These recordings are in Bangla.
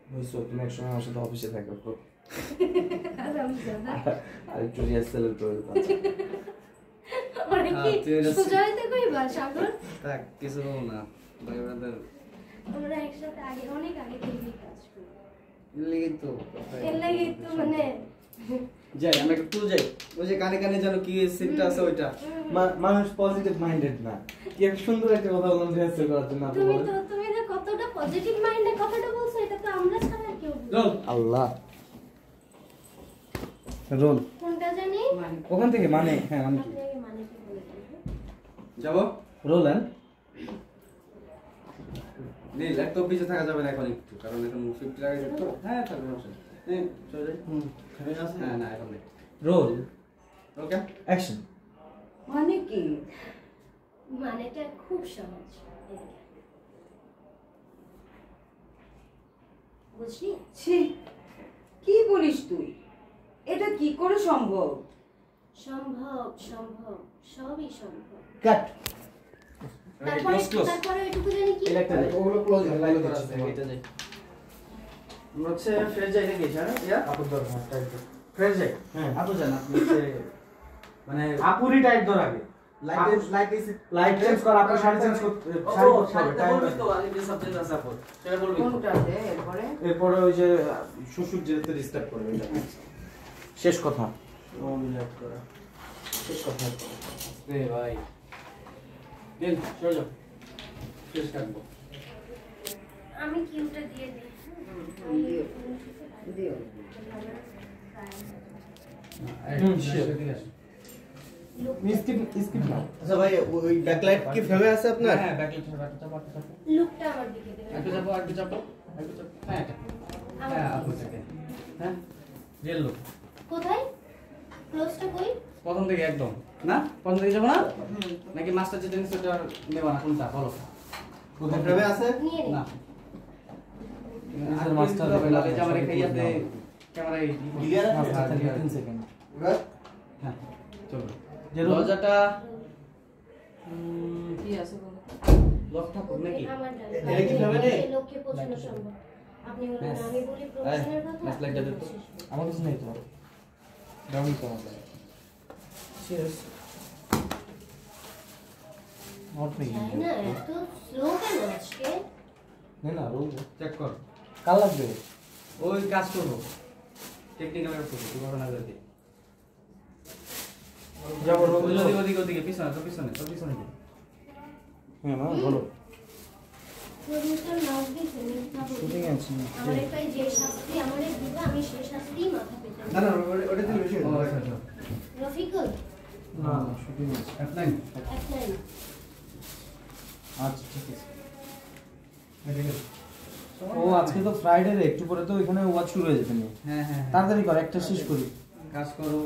বুঝছো তুমি এক সময় আমার সাথে অফিসে থাকো তো আরামজাদা আর একটু রিহার্সালের প্রয়োজন আছে অনেক কি সুজয়তে কইবা সাগর থাক কিছু বল না ভাই ব্রাদার আমরা একসাথে আগে অনেক আগে থেকে কাজ করি এর লাগি তো মানে যাই আমরা একটু যাই ওই যে কানে কানে যেন কি সিটটা আছে ওইটা মানুষ পজিটিভ মাইন্ডেড না কি এক সুন্দর একটা কথা বললাম রিহার্সাল করার জন্য তুমি তো কতটা পজিটিভ মাইন্ডে কথাটা বলছো এটা তো আমরা ছাড়া কেউ রোল আল্লাহ রোল কোনটা জানি ওখান থেকে মানে হ্যাঁ মানে কি মানে কি বলে যাব রোল এন্ড নেই ল্যাপটপ পিছে থাকা যাবে না এখন একটু কারণ এখন 50 টাকা তো হ্যাঁ থাকবে সমস্যা নেই চলে যাই খাবে আছে হ্যাঁ না এখন নেই রোল ওকে অ্যাকশন মানে কি মানেটা খুব সহজ বুঝলি ছি কি বলিস তুই এটা কি করে সম্ভব সম্ভব সম্ভব সবই সম্ভব কাট তারপরে এটুকু জানি কি ওগুলো ক্লোজ লাইভ করা আছে এটা যাই আমরা হচ্ছে ফ্রেশ যাই নাকি হ্যাঁ ইয়া আপু ধর হ্যাঁ টাইট ধর ফ্রেশ যাই হ্যাঁ আপু জান আপনি হচ্ছে মানে আপুরি টাইট ধর আগে লাইট চেঞ্জ কর আপু শাড়ি চেঞ্জ করতে শাড়ি করতে হবে টাইম তো আগে সাবজেক্ট আছে আপু সেটা বলবি কোনটাতে এরপরে এরপরে ওই যে শ্বশুর যেতে রিস্টার্ট করবে এটা শেষ কথা রিল্যাক্স করা শেষ কথা রে ভাই দেন চলে যাও ফ্রেশ কাটবো আমি কিউটা দিয়ে দিই দিও স্কিপ না আচ্ছা ভাই ওই ব্যাকলাইট কি ফেমে আছে আপনার? হ্যাঁ ব্যাকলাইট চাপো লুকটা আমার দিকে দেবে একটু চাপো হ্যাঁ হ্যাঁ আপু থেকে হ্যাঁ রিয়েল লুক কোথায় ক্লোজটা কই প্রথম থেকে একদম না প্রথম থেকে যাবো না নাকি মাস্টার যেটা নিচ্ছে ওটা নেবা না কোনটা বলো কোথায় ফেমে আছে? নিয়ে নে না নিজের মাস্টার লালে জামা রেখে ইয়াতে ক্যামেরায় ক্লিয়ার আছে? 3 সেকেন্ড এবার হ্যাঁ চলো যে দরজাটা কি আছে বলো লক থাকুক নাকি আমার এটা কি ফেমে নেই? লোককে পছন্দ সম্ভব আপনি বলুন আমি বলি প্রফেশনের কথা ম্যাচ লাইটটা দে তো আমার কিছু নেই তো ডাউন তো আমাদের চিয়ার্স নট মি তাই না এত স্লো কেন আজকে না না রোল চেক কর কাল লাগবে ওই কাজ করবো টেকনিক্যাল কাজ করবো তুই কখন আসবে যাবো রোল ওদিকে পিছনে তো পিছনে হ্যাঁ মা বলো প্রডিউসার নাচ দিছে মিথ্যা বলছে শুটিং আছে আমার একটা যে শাস্তি আমারে দিবা আমি সেই শাস্তিই মাথা পেতে না না ওটা দিলে বেশি ও হবে। আচ্ছা রফিকুল না না শুটিং আছে অ্যাপ্লাই এক লাইন আচ্ছা ঠিক আছে ও আজকে তো ফ্রাইডে রে একটু পরে তো এখানে ওয়াচ শুরু হয়ে যাবে হ্যাঁ তাড়াতাড়ি কর একটা শেষ করি কাজ করো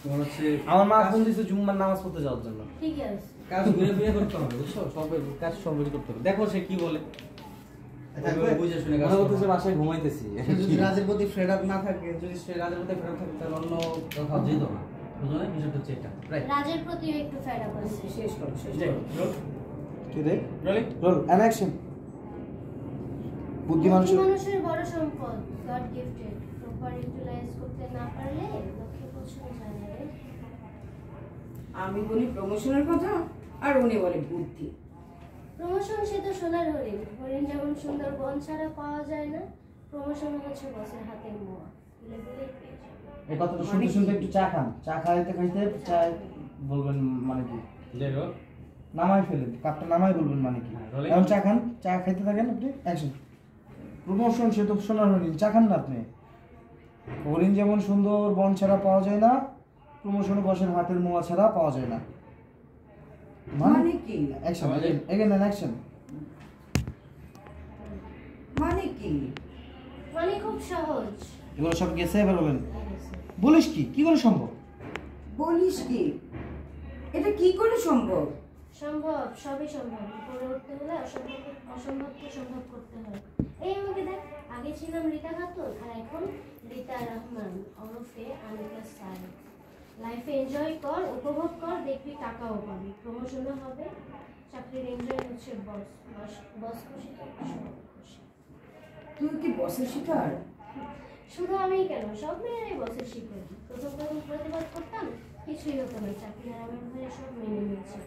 তোমার হচ্ছে আমার মা ফোন দিয়েছে জুম্মার নামাজ পড়তে যাওয়ার জন্য ঠিক আছে কাজ ঘুরে ফিরে করতে হবে বুঝছো সব কাজ সব করতে হবে দেখো সে কি বলে থাকবে? বুঝে শুনে কাজ মনে করো। করতেছে বাসায় ঘুমাইতেছি যদি রাজের প্রতি ফ্রেড আপ না থাকে যদি সে রাজের মধ্যে ফেরত থাকে তাহলে অন্য কোথাও যেত না বুঝলো না বিষয়টা হচ্ছে এটা রাইট রাজের প্রতিও একটু ফেড আপ আছে শেষ করো যাই কি রে রোলিং রোল অ্যান অ্যাকশন বুদ্ধি মানুষের মানুষের বড় সম্পদ গড গিফটেড প্রপার ইউটিলাইজ করতে না পারলে লক্ষ্যে পৌঁছানো যায় না রে আমি বলি প্রমোশনের কথা আর উনি বলে বুদ্ধি প্রমোশন সে তো সোনার হরিণ হরিণ যেমন সুন্দর বন ছাড়া পাওয়া যায় না প্রমোশন হচ্ছে বসের হাতের মোয়া তুলে দিলেই পেয়ে যাবে এই কথাটা শুনতে শুনতে একটু চা খান চা খাইতে খাইতে চা বলবেন মানে কি যাই রো নামাই ফেলেন কাপটা নামাই বলবেন মানে কি rolling. এখন চা খান চা খাইতে থাকেন আপনি অ্যাকশন প্রমোশন সে তো সোনার হরিণ চা খান না আপনি হরিণ যেমন সুন্দর বন ছাড়া পাওয়া যায় না প্রমোশন বসের হাতের মোয়া ছাড়া পাওয়া যায় না মানে কি অ্যাকশন এগেন অ্যাকশন মানে কি মানে খুব সহজ এগুলো সব গেছে এবার বলেন বলিস কি কি করে সম্ভব বলিস কি এটা কি করে সম্ভব সম্ভব সবই সম্ভব উপরে উঠতে হলে অসম্ভবকে সম্ভব করতে হয় এই আমাকে দেখ আগে ছিলাম রিতা খাতুন আর এখন রিতা রহমান ওরফে আনিকা স্যার লাইফে এনজয় কর উপভোগ কর দেখবি টাকাও পাবি প্রমোশনও হবে চাকরির এনজয় হচ্ছে বস খুশি তো সবাই খুশি তুই কি বসের শিকার? শুধু আমি কেন, সব মেয়েরাই বসের শিকার। প্রথম প্রতিবাদ করতাম, কিছুই হতো না, চাকরি হারামের ভয়ে সব মেনে নিয়েছি,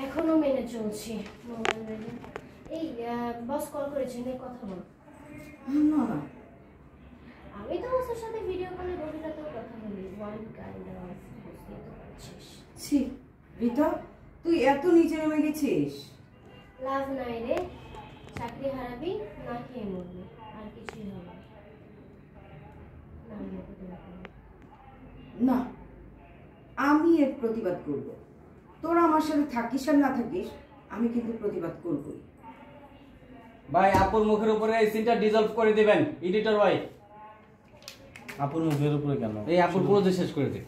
এখনো মেনে চলছি। মোবাইল রেখে এই বস কল করেছেন, এই কথা বল। না আমি তো বসের সাথে ভিডিও কলে গভীর রাতেও কথা বলি, ওয়ান কাইন্ড অফ, বুঝতেই তো পারছিস। ছি রিতা, তুই এত নিচে নেমে গেছিস। লাভ নাই রে, চাকরি হারাবি, না খেয়ে মরবি, আর কিছুই হবে না। না, আমি ওকে তোমাকে বলবো। না, আমি এর প্রতিবাদ করব। তোরা আমার সাথে থাকিস আর না থাকিস, আমি কিন্তু প্রতিবাদ করবই। ভাই আপুর মুখের উপরে এই সিনটা ডিসলভ করে দিবেন এডিটর ভাই। আপুর মুখের উপরে কেন? এই আপুর পুরো শেষ করে দে,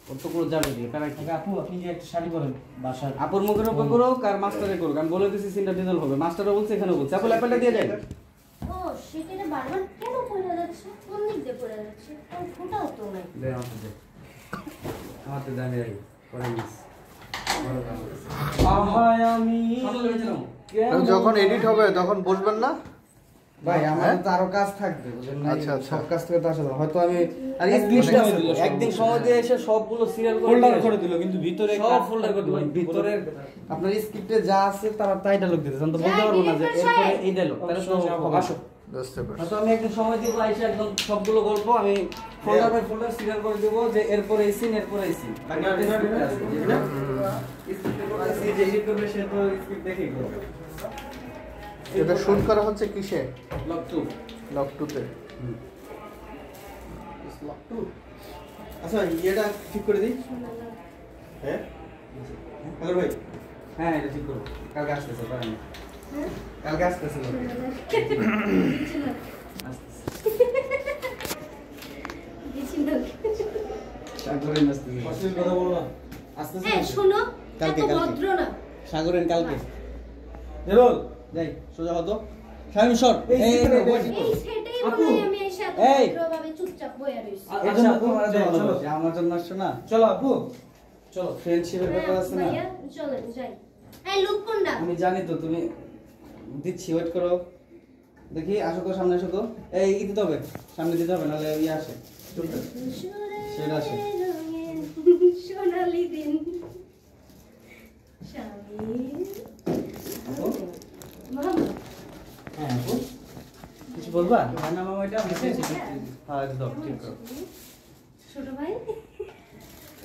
ওর তো পুরো যাবে দিকে তারা কি। আগে আপু, আপনি যে একটা শাড়ি পরেন বাসার, আপুর মুখের উপর করুক আর মাস্টারে করুক, আমি বলে দিছি সিনটা ডিসলভ হবে। মাস্টারও বলছে, এখানেও বলছে। আপু ল্যাপটপটা দিয়ে দেন। ও সেটা বারবার কেন পড়ে যাচ্ছে, কোন দিক দিয়ে পড়ে যাচ্ছে, কোন ফোটাও তো নাই। দে আমার তো জানি আগে পরে মিস আহায় আমি যখন এডিট হবে তখন বসবেন না? ভাই আমার তো আরো কাজ থাকবে, বুঝলেন না? আচ্ছা, আচ্ছা। সব কাজ থেকে তো আসলে হয়তো আমি আর একদিন সময় দিল, একদিন সময় দিয়ে এসে সবগুলো সিরিয়াল করে ফোল্ডার দিয়ে করে আসবে। দিল, কিন্তু ভিতরে সব ফোল্ডার করে দিল। ভিতরে আপনার স্ক্রিপ্টে যা আছে তারা তাই ডায়লগ দিতেছে, আমি তো বলতে পারবো না যে এরপরে এই ডায়লগ, তাহলে তো হবে না। বুঝতে পারছি। হয়তো আমি একদিন সময় দিয়ে এসে একদম সবগুলো গল্প আমি ফোল্ডার বাই ফোল্ডার সিরিয়াল করে দেবো, যে এরপরে এই সিন, এরপরে এই সিন। বাকি আর স্ক্রিপ্টে আছে, বুঝলেন না? স্ক্রিপ্টে করলে সে যে এডিট করবে সে তো স্ক্রিপ্ট দেখেই করবে। এটা শুট করা হচ্ছে কিসে? লক 2 লক 2-তে। লক 2। আচ্ছা এটা ঠিক করে দিই। হ্যাঁ হ্যালো ভাই। হ্যাঁ এটা ঠিক করো, কালকে আসতেছে পারেন। কালকে আসতেছে লোক। সাগরের আসতেছে। অশ্লীল কথা বলো না। আসতেছে হ্যাঁ শোনো, কালকে, এত কালকে। ভদ্র না। সাগরের কালকে। এরোল, যাই সোজা হতো। শামিম সর। এই এই সেটাই, বসে এই পড়ো। সেটাই আপু। মনে হয় আমি এসে এত এই। ভদ্রভাবে চুপচাপ বয়ে রইছি। এই জন্য আপু, তোমার যাই, ভালো চলো। লাগছে, আমার জন্য আসছো না। চলো আপু, চলো। ফ্রেন্ডশিপের ব্যাপার আছে না। ভাইয়া চলেন যাই। এই লোক কোনটা? আমি জানি তো তুমি দিচ্ছি, ওয়েট করো। দেখি আসো তো, সামনে আসো তো। এই দিতে হবে, সামনে দিতে হবে, নাহলে ইয়ে আসে। সেটা আসে। সোনালি দিন স্বামী মামা। হ্যাঁ আপু, কিছু বলবা? হ্যাঁ না মামা, এটা হ্যাঁ একদম ঠিক করো। ছোট ভাই,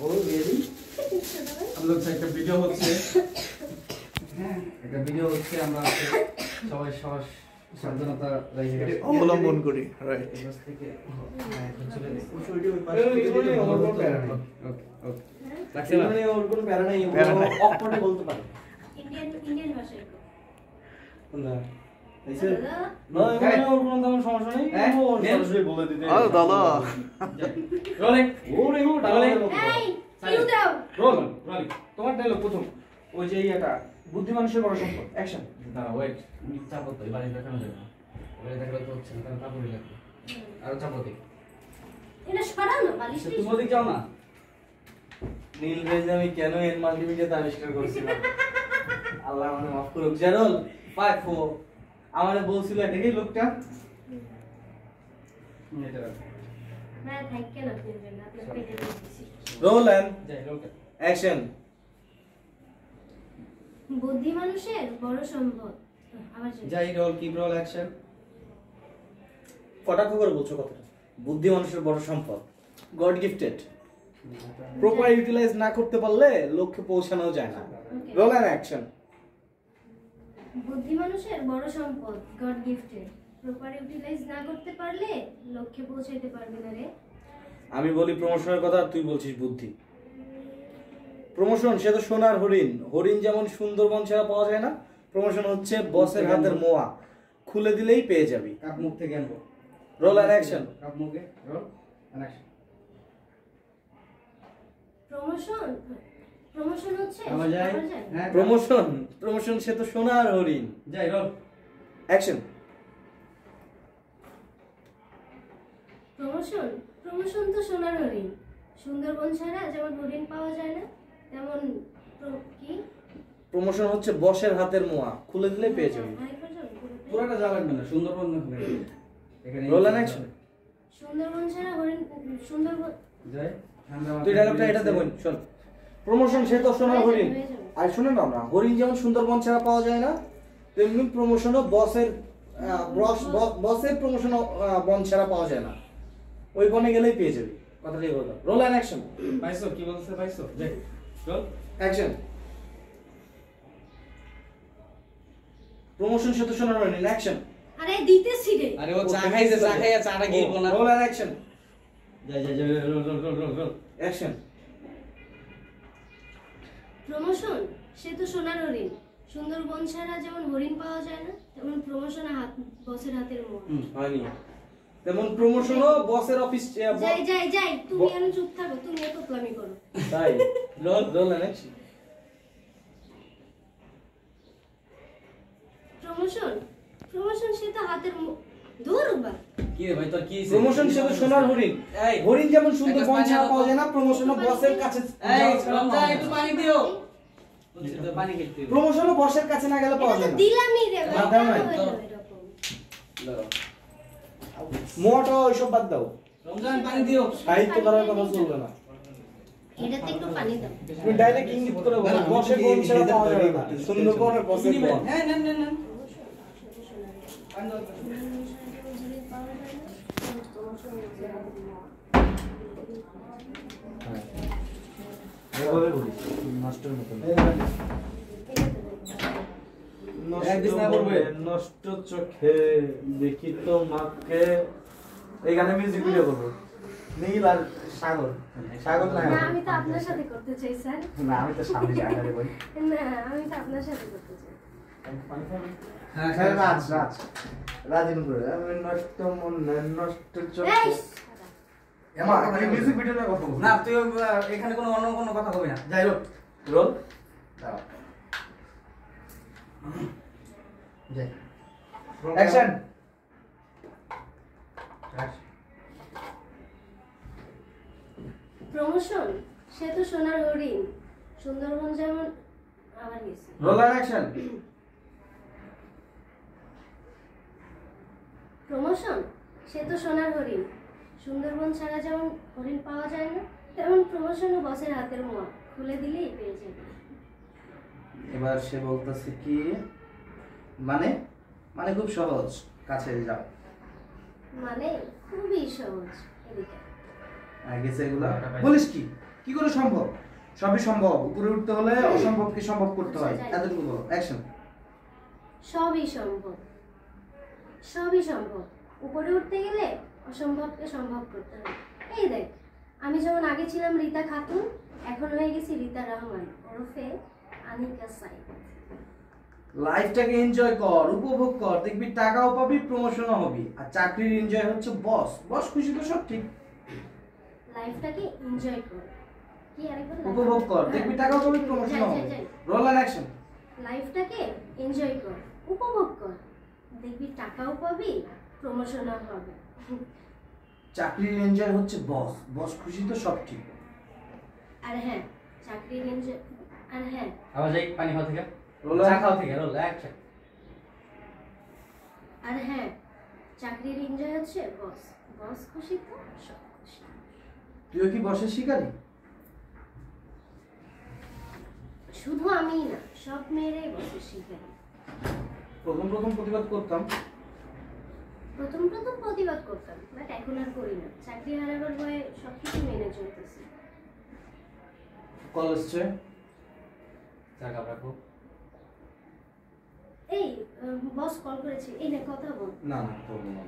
ও রিয়েলি ছোট ভাই। हम लोग একটা ভিডিও হচ্ছে, হ্যাঁ একটা ভিডিও হচ্ছে, আমরা সবাই সবার সাবধানতা রেখে এটা অবলম্বন করি, রাইট। এই বস থেকে হ্যাঁ এখন চলে যাই। আমার কোনো প্যারা নেই। ওকে ওকে হ্যাঁ? রাখছি না। ওর কোনো প্যারা নেই, প্যারা নাই। অকপটে বলতে পারে। ইন্ডিয়ান ভাষায় কো। কোনটা? এইসে হ্যালো? না, এখানে ওর কোনো তেমন সমস্যা নেই, হ্যাঁ? ও সরাসরি বলে দিতে। আরে দাদা, রোলিং, ওরে ও ডায়লগ। এই কিউ দাও। রোলিং, তোমার ডায়লগ প্রথম। ওই যে এটা বুদ্ধি মানুষের বড় সম্পদ, অ্যাকশন। দাঁড়া ওয়েট, চাপো তো, এবারে দেখানো যাবে না। এবারে দেখালে তো হচ্ছে না, কারণ কাপড়ই লাগবে। আরো চাপো দিই। এটা সরাও না, বালিশ তুমি ওদিকে যাও না। নীল রেঞ্জ আমি কেন এন মাল্টিমিডিয়াতে আবিষ্কার করেছিলাম? আল্লাহ আমাকে মাফ করুক। জেরল, পাইফো আমারে বলছিল দেখি লোকটা। এটা রাখো। না থাইকে না দিবেন, আপনার পেটে দিয়েছি। রোল এন্ড যাই লোকে। অ্যাকশন। বুদ্ধি মানুষের বড় সম্পদ। আবার যাই রোল, কিপ রোল, অ্যাকশন। কটাক্ষ করে বলছো কথাটা? বুদ্ধি মানুষের বড় সম্পদ, গড গিফটেড। প্রপার ইউটিলাইজ না করতে পারলে লক্ষ্যে পৌঁছানো যায় না। Roll and action. বুদ্ধি মানুষের বড় সম্পদ, গড গিফটেড। প্রপার ইউটিলাইজ না করতে পারলে লক্ষ্যে পৌঁছাইতে পারবে না রে। আমি বলি প্রমোশনের কথা, আর তুই বলছিস বুদ্ধি। প্রমোশন সে তো সোনার হরিণ, হরিণ যেমন সুন্দরবন ছাড়া পাওয়া যায় না, প্রমোশন হচ্ছে বসের হাতের মোয়া, খুলে দিলেই পেয়ে যাবি। কাপ মুখ থেকে আনবো। Roll and action. কাপ মুখে roll and action. Promotion, promotion হচ্ছে আবার যাই। আবার যাই। হ্যাঁ প্রমোশন, প্রমোশন সে তো সোনার হরিণ। যাই রোল। অ্যাকশন। প্রমোশন, প্রমোশন তো সোনার হরিণ। সুন্দরবন ছাড়া যেমন হরিণ পাওয়া যায় না, তেমন কি প্রমোশন হচ্ছে বসের হাতের মোয়া, খুলে দিলেই পেয়ে যাবি। আরেকবার যাবো পুরোটা? পুরোটা যাবেন না, সুন্দরবন না এখানে রোল অ্যান্ড অ্যাকশন। সুন্দরবন ছাড়া হরিণ সুন্দরবন যাই তুই ডায়লগটা এটা দেবো শোন। প্রমোশন সে তো সোনার হরিণ। হয়ে যাবে। আর শুনুন আমরা, হরিণ যেমন সুন্দরবন ছাড়া পাওয়া যায় না, তেমনি প্রমোশনও বসের প্রমোশনও বন ছাড়া পাওয়া যায় না। ওই বনে গেলেই পেয়ে যাবি। কথাটাই বললাম। Roll and action. পাইছো কি বলছে পাইছো? যাই চল। অ্যাকশন। প্রমোশন সে তো সোনার হরিণ। অ্যাকশন। আরে দিতেছি রে। আরে ও চা খাইছে, চা খাইয়া চাটা গিলবো না। Roll and action. যাই যাই যাই roll roll roll roll roll. Action. Promotion সে তো সোনার হরিণ। সুন্দরবন ছাড়া যেমন হরিণ পাওয়া যায় না, তেমন প্রমোশন বসের হাতের মোয়া। হয়নি। তেমন প্রমোশনও বসের অফিস যাই যাই যাই, তুমি আমি চুপ থাকো, তুমি এত প্লামি করো। তাই। Roll and action. প্রমোশন সে তো হাতের দূর বা কি রে ভাই তোর কি হইছে? প্রমোশন সে তো সোনার হরিণ। এই হরিণ যেমন সুন্দর একটা বন পানি ছাড়া আনো তো। পাওয়া যায় না, প্রমোশনও বসের কাছে এই যাওয়া ছাড়া রমজান পাওয়া একটু যায় না। পানি দিও। বলছি তো পানি খেতে হবে। প্রমোশনও বসের কাছে না গেলে পাওয়া এটা যায় তো না। দিলামই রে ভাই, না, দাও কেন নাই, হইলো দাও। এরকম? দাঁড়াও। মোয়াটা ওইসব বাদ দাও। রমজান পানি দিও। সাহিত্য করার কথা চলবে না। এটাতে একটু পানি দাও। তুমি ডাইরেক্ট ইঙ্গিত করে বলো, বসের বন ছাড়া পাওয়া যায় না। সুন্দরবনের বসের বন। হ্যাঁ নেন নেন নেন। প্রমোশন সে তো সোনার হরিণ। সুন্দরবন ছাড়া যেমন হরিণ পাওয়া যায় না, তেমন প্রমোশন বসের হাতের মোয়া। এভাবে বলিস, মাস্টার মতো না। নষ্ট চোখে দেখি তো মাকে। এই গানে মিউজিক ভিডিও করবো। নীল আর সাগর। সাগর না না, আমি তো আপনার সাথে করতে চাই স্যার। না, আমি তো সামনে যাই না রে ভাই। না, আমি তো আপনার সাথে করতে চাই। হ্যাঁ হ্যাঁ, রাজেন্দ্র আমি নষ্ট মনে নষ্ট চোখে। এই, এমা এই মিউজিক ভিডিও না কথা বল। না তুই এখানে কোনো অন্য কোনো কথা কবি না। যাই হোক, রোল দাও। যাই। অ্যাকশন। প্রমোশন সে তো সোনার হরিণ। সুন্দরবন যেমন আবার গেছে। রোল আর অ্যাকশন। প্রমোশন সে তো সোনার হরিণ। সুন্দরবন ছাড়া যেমন হরিণ পাওয়া যায় না, তেমন প্রমোশনও বসের হাতের মোয়া। খুলে দিলেই পেয়ে যাবে। এবার সে বলতেছে কি মানে মানে খুব সহজ, কাছে যাও। মানে খুবই সহজ। এদিকে গেছে এগুলা বলিস কি কি করে সম্ভব? সবই সম্ভব। উপরে উঠতে হলে অসম্ভবকে সম্ভব করতে হয়। এতটুকু বলো। অ্যাকশন। সবই সম্ভব। সবই সম্ভব। উপরে উঠতে গেলে অসম্ভবকে সম্ভব করতে হয়। এই দেখ, আমি যেমন আগে ছিলাম রীতা খাতুন, এখন হয়ে গেছি রীতা রহমান ওরফে আনিকা সাইদ। লাইফটাকে এনজয় কর, উপভোগ কর, দেখবি টাকাও পাবি, প্রমোশনও হবি। আর চাকরির এনজয় হচ্ছে বস। বস খুশি তো সব ঠিক। লাইফটাকে এনজয় কর। কি আরেকবার? উপভোগ কর, দেখবি টাকাও পাবি, প্রমোশনও হবে। Roll and action. লাইফটাকে এনজয় কর, উপভোগ কর, দেখবি টাকাও পাবি, প্রমোশনও হবে। চাকরির এনজয় হচ্ছে বস। বস খুশি তো সব ঠিক। আর হ্যাঁ, চাকরির এনজয়। আর হ্যাঁ, আবার যাই পানি খাওয়া থেকে। রোল চা খাওয়া থেকে রোল অ্যাকশন। আর হ্যাঁ, চাকরির এনজয় হচ্ছে বস। বস খুশি তো সব খুশি। তুইও কি বসের শিকারী? শুধু আমিই না, সব মেয়েরাই বসের শিকারী। প্রথম প্রতিবাদ করতাম। প্রথম প্রতিবাদ করতাম, বাট এখন আর করি না। চাকরি হারাবার ভয়ে সবকিছু মেনে চলতেছি। কল এসছে। চা কাপ রাখো। এই বস কল করেছে, এই না কথা বল। না না করবো না।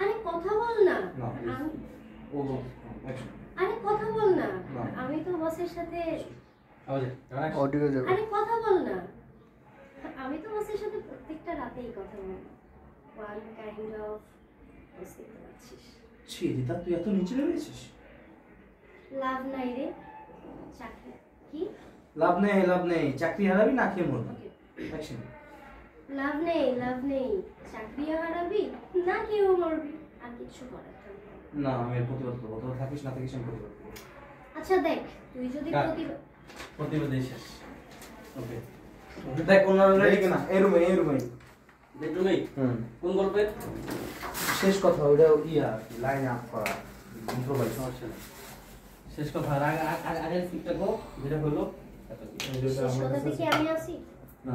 আরে কথা বল না। না, please. আমি- ও অ্যাকশন। আরে কথা বল না। না। আমি তো বসের সাথে। আবার যাই অডিও যাবে। আরে কথা বল না। আমি তো বসের সাথে প্রত্যেকটা রাতেই কথা বলি। ওয়ান কাইন্ড অফ, বুঝতেই তো পারছিস। ছি রিতা, তুই এত নিচে নেমেছিস। লাভ নাই রে চাকরি। কি লাভ নেই, চাকরি হারাবি না খেয়ে মরবি। ওকে, অ্যাকশন। লাভ নেই, চাকরিও হারাবি না কেউ মরবি, আর কিছু করার থাকবে না। না, আমি এর প্রতিবাদ করবো। তোরা থাকিস না থাকিস আমি প্রতিবাদ করবো। আচ্ছা দেখ, তুই যদি কাট। প্রতিবাদ শেষ। ওকে দেখ ওনারা রেডি কিনা। এই রুমে বেডরুমে কোন গল্পের শেষ কথা ওটা ইয়া লাইন আপ করা ইম্প্রোভাইজ সমস্যা নেই শেষ কথা আগের সিটটা গো যেটা হলো এত কি কথা থেকে আমি আসি না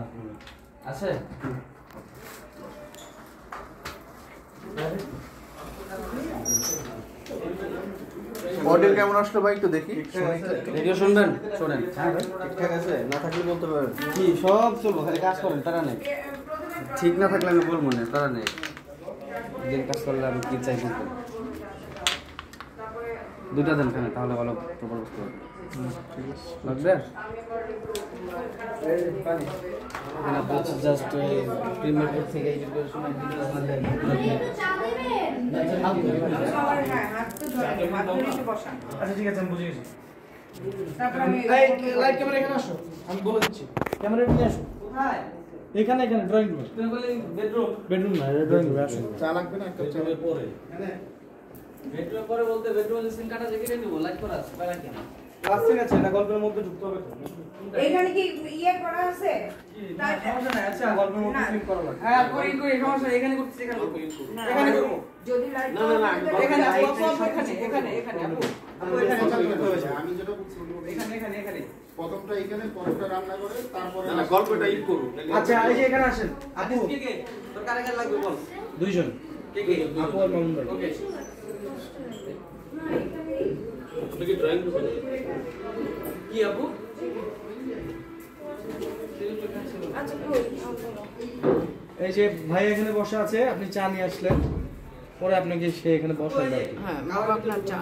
আছে অডিও কেমন আসলো ভাই একটু দেখি রেডিও শুনবেন শোনেন ঠিকঠাক আছে না থাকলে বলতে পারেন কি সব চলবো খালি কাজ করেন তারা নেই ঠিক না থাকলে আমি বলবো না তারা নেই যে কাজ করলে আমি কি চাই কিন্তু দুইটা দেন কেন তাহলে ভালো প্রপার বুঝতে পারবে লাগবে জাস্ট প্রিমিয়ার থেকে এডুকেশন একটু চা দিবেন হ্যাঁ হাত তো ধরে হাত ধরে এসে বসান আচ্ছা ঠিক আছে আমি বুঝে গেছি তারপর আমি লাইট ক্যামেরা এখানে আসো আমি বলে দিচ্ছি ক্যামেরা নিয়ে আসো কোথায় এখানে এখানে ড্রয়িং রুমে তুমি বলে বেডরুম বেডরুম না ড্রয়িং রুমে আসো চা লাগবে না একটা চা পরে বেডরুম পরে বলতে বেডরুমে সিম কাটা জেগে নিব লাইট করা আছে বাইরে কেন ক্লাস ঠিক আছে এটা গল্পের মধ্যে ঢুকতে হবে তো এখানে কি ইয়ে করা আছে সমস্যা নাই আচ্ছা গল্পের মধ্যে ক্লিক করা লাগবে হ্যাঁ করি করি সমস্যা এখানে করতেছি এখানে এখানে করব যদি লাইট এখানে এখানে এখানে আপু আপু এখানে আমি যেটা বলছি এখানে এখানে এখানে প্রথমটা এখানে পরেরটা রান্না করে তারপরে না গল্পটা ই করু আচ্ছা এই যে এখানে আসেন আপু কে কে তোর কারে কারে লাগবে বল দুইজন কে কে আপু আর মামুন ভাই ওকে আপনি কি ড্রয়িং রুম কি আপু আচ্ছা কই এই যে ভাই এখানে বসে আছে আপনি চা নিয়ে আসলেন পরে আপনাকে সে এখানে বসালেন আর কি। হ্যাঁ মা আপনার চা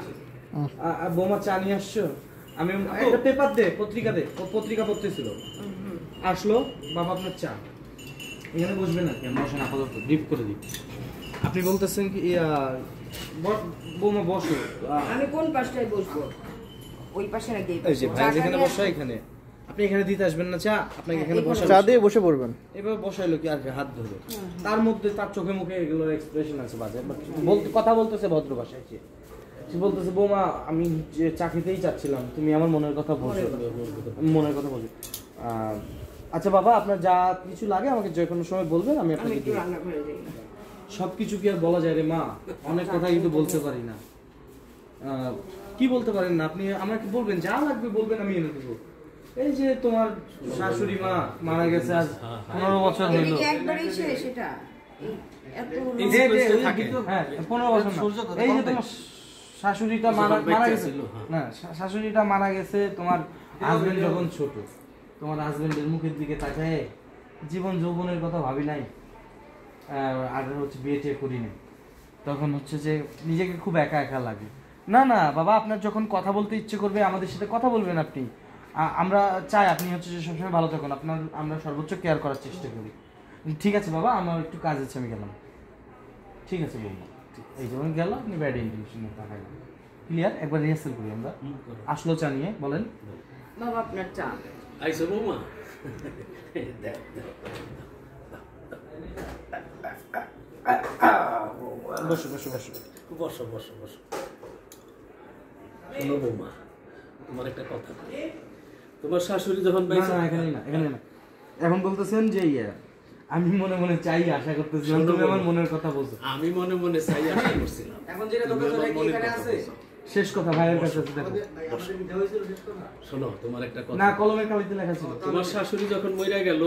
বৌমা চা নিয়ে আসছো আমি একটা পেপার দে পত্রিকা দে ও পত্রিকা পড়তেছিল আসলো বাবা আপনার চা এখানে বসবেন না কেন বসেন আপাতত ডিপ করে দিই আপনি বলতেছেন কি বৌমা বসো আমি কোন পাশটায় বসবো ওই পাশে নাকি এই যে ভাই যেখানে বসা এখানে আপনি এখানে দিতে আসবেন না চা আপনাকে এখানে বসা চা দিয়ে বসে পড়বেন এভাবে বসাইলো কি আর কি হাত ধরে তার মধ্যে তার চোখে মুখে এগুলো এক্সপ্রেশন আছে বাজে বাট বলতে কথা বলতেছে ভদ্র ভাষায় সে বলতেছে বৌমা আমি যে চা খেতেই চাচ্ছিলাম তুমি আমার মনের কথা বলছো মনের কথা বলছো আচ্ছা বাবা আপনার যা কিছু লাগে আমাকে যে কোনো সময় বলবেন আমি আমি আপনাকে একটু দিই রান্না করে দিই সব কিছু কি আর বলা যায় রে মা অনেক কথা কিন্তু বলতে পারি না কি বলতে পারেন না আপনি আমাকে বলবেন যা লাগবে বলবেন আমি এনে দেবো এই যে তোমার শাশুড়ি মা মারা গেছে আজ 15 বছর এটা হইলো কি একবারই শেষ এটা এত হ্যাঁ 15 বছর না। এই যে তোমার শাশুড়িটা মারা গেছে না শাশুড়িটা মারা গেছে তোমার হাজবেন্ড যখন ছোট তোমার হাজবেন্ডের মুখের দিকে তাকায় জীবন যৌবনের কথা ভাবি নাই আর হচ্ছে বিয়ে টিয়ে করি নাই তখন হচ্ছে যে নিজেকে খুব একা একা লাগে না না বাবা আপনার যখন কথা বলতে ইচ্ছে করবে আমাদের সাথে কথা বলবেন আপনি আমরা চাই আপনি হচ্ছে যে সবসময় ভালো থাকুন আপনার আমরা সর্বোচ্চ কেয়ার করার চেষ্টা করি ঠিক আছে বাবা আমার একটু কাজ আছে আমি গেলাম ঠিক আছে বলবো এই যেমন গেল আপনি ব্যাড ইন্টেনশন তাকাই ক্লিয়ার একবার রিহার্সাল করি আমরা আসলো চা নিয়ে বলেন বাবা আপনার চা আইসো বৌমা বসো বসো বসো বসো বসো বসো শোনো বৌমা তোমার একটা কথা তোমার শাশুড়ি যখন না না এখানে না এখন বলতেছেন যে আমি মনে মনে চাই আশা করতেছিলাম তুমি আমার মনের কথা বলছো আমি মনে মনে চাই আশা করছিলাম এখন যেটা কথা বলে কি এখানে আছে শেষ কথা ভাইয়ের কাছে আছে দেখো শোনো তোমার একটা কথা না কলমের কালিতে লেখা ছিল তোমার শাশুড়ি যখন মইরা গেল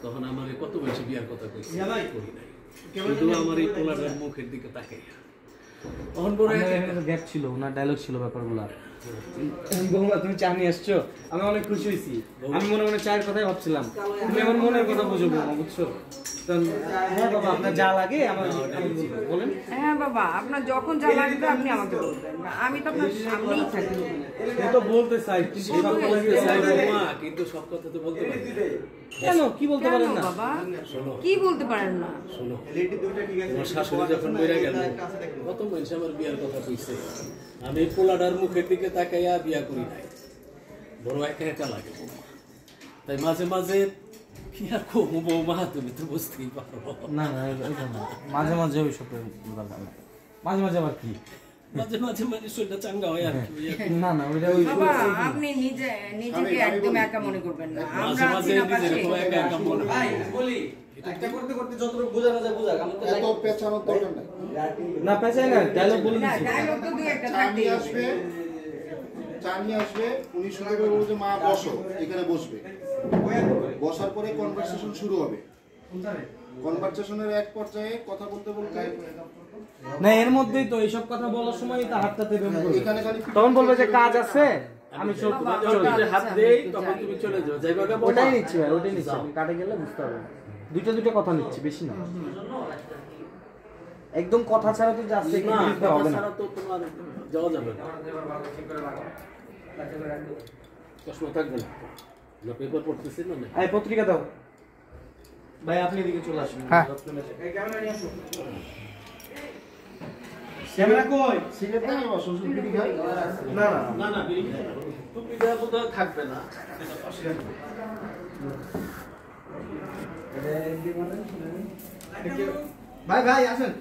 তখন আমার কত বেশি বিয়ার কথা কইছি করি নাই শুধু আমার এই পোলাটার মুখের দিকে তাকাই তখন বড় গ্যাপ ছিল ওনার ডায়লগ ছিল ব্যাপারগুলো বৌমা তুমি চা নিয়ে আসছো আমি অনেক খুশি হয়েছি আমি মনে মনে চায়ের কথাই ভাবছিলাম তুমি আমার মনের কথা বুঝো বৌমা বুঝছো হ্যাঁ বাবা আপনার যা লাগে আমার বলেন হ্যাঁ বাবা আপনার যখন যা লাগবে আপনি আমাকে বলবেন আমি তো আপনার সামনেই থাকি সে তো বলতে চাই কিন্তু সব কথা কি চাই বৌমা কিন্তু সব কথা তো বলতে পারি না। কেন কি বলতে পারেন না বাবা কি বলতে পারেন না শোনো তোমার শাশুড়ি যখন মইরা গেল কত মানুষ আমার বিয়ার কথা কইছে আমি পোলাটার মুখের দিকে তাকাইয়া বিয়া করি নাই বড় একা একা লাগে বৌমা তাই মাঝে মাঝে কি আর কমু বৌমা তুমি তো বুঝতেই পারো না না মাঝে মাঝে ওই সব মাঝে মাঝে আবার কি মাঝে মাঝে মানে শরীরটা চাঙ্গা হয় আর কি না না ওইটা ওই বাবা আপনি নিজেকে একদম একা মনে করবেন না মাঝে আমরা মাঝে আছি না নিজের পাশে। একা একা মনে হয় ভাই বলি একটা করতে করতে যতটুকু বোঝানো যায় বোঝাক, আমি তো এত পেঁচানোর দরকার নাই। না পেঁচাই না, ডায়লগ বলে না দিচ্ছি। ডায়লগ তো দুই একটা চা থাকতেই নিয়ে হবে। আসবে, চা নিয়ে আসবে, উনি শুনে বলবে যে মা বসো, এখানে বসবে। বসার পরে কনভারসেশন শুরু হবে। কনভারসেশনের এক পর্যায়ে কথা বলতে বলতে না এর মধ্যেই তো এইসব কথা বলার সময় তা হাতটাতে এভাবে করবে। এখানে খালি তখন বলবে যে কাজ আছে, আমি চল যদি হাত দেই তখন তুমি চলে যাও, যাইবা কে ওটাই নিচ্ছি ভাই, ওটাই নিচ্ছি। আপনি কাটে গেলে বুঝতে পারবেন। দুটো কথা নিচ্ছি, বেশি না। একদম কথা ছাড়া তো যাচ্ছে না, কিন্তু হবে না। ছাড়া তো তোমার যাওয়া যাবে না। চশমা থাকবে না, না পেপার পড়তেছি না না। এই পত্রিকা দাও ভাই, আপনি এদিকে চলে আসুন। হ্যাঁ। এই ক্যামেরা নিয়ে আসুন। ক্যামেরা কই? সিগারেট খাবে বা শ্বশুর বিড়ি খায়? না না না না বিড়ি খাবে না। টুপি দেওয়া বোধহয় থাকবে না। ভাই ভাই আসেন।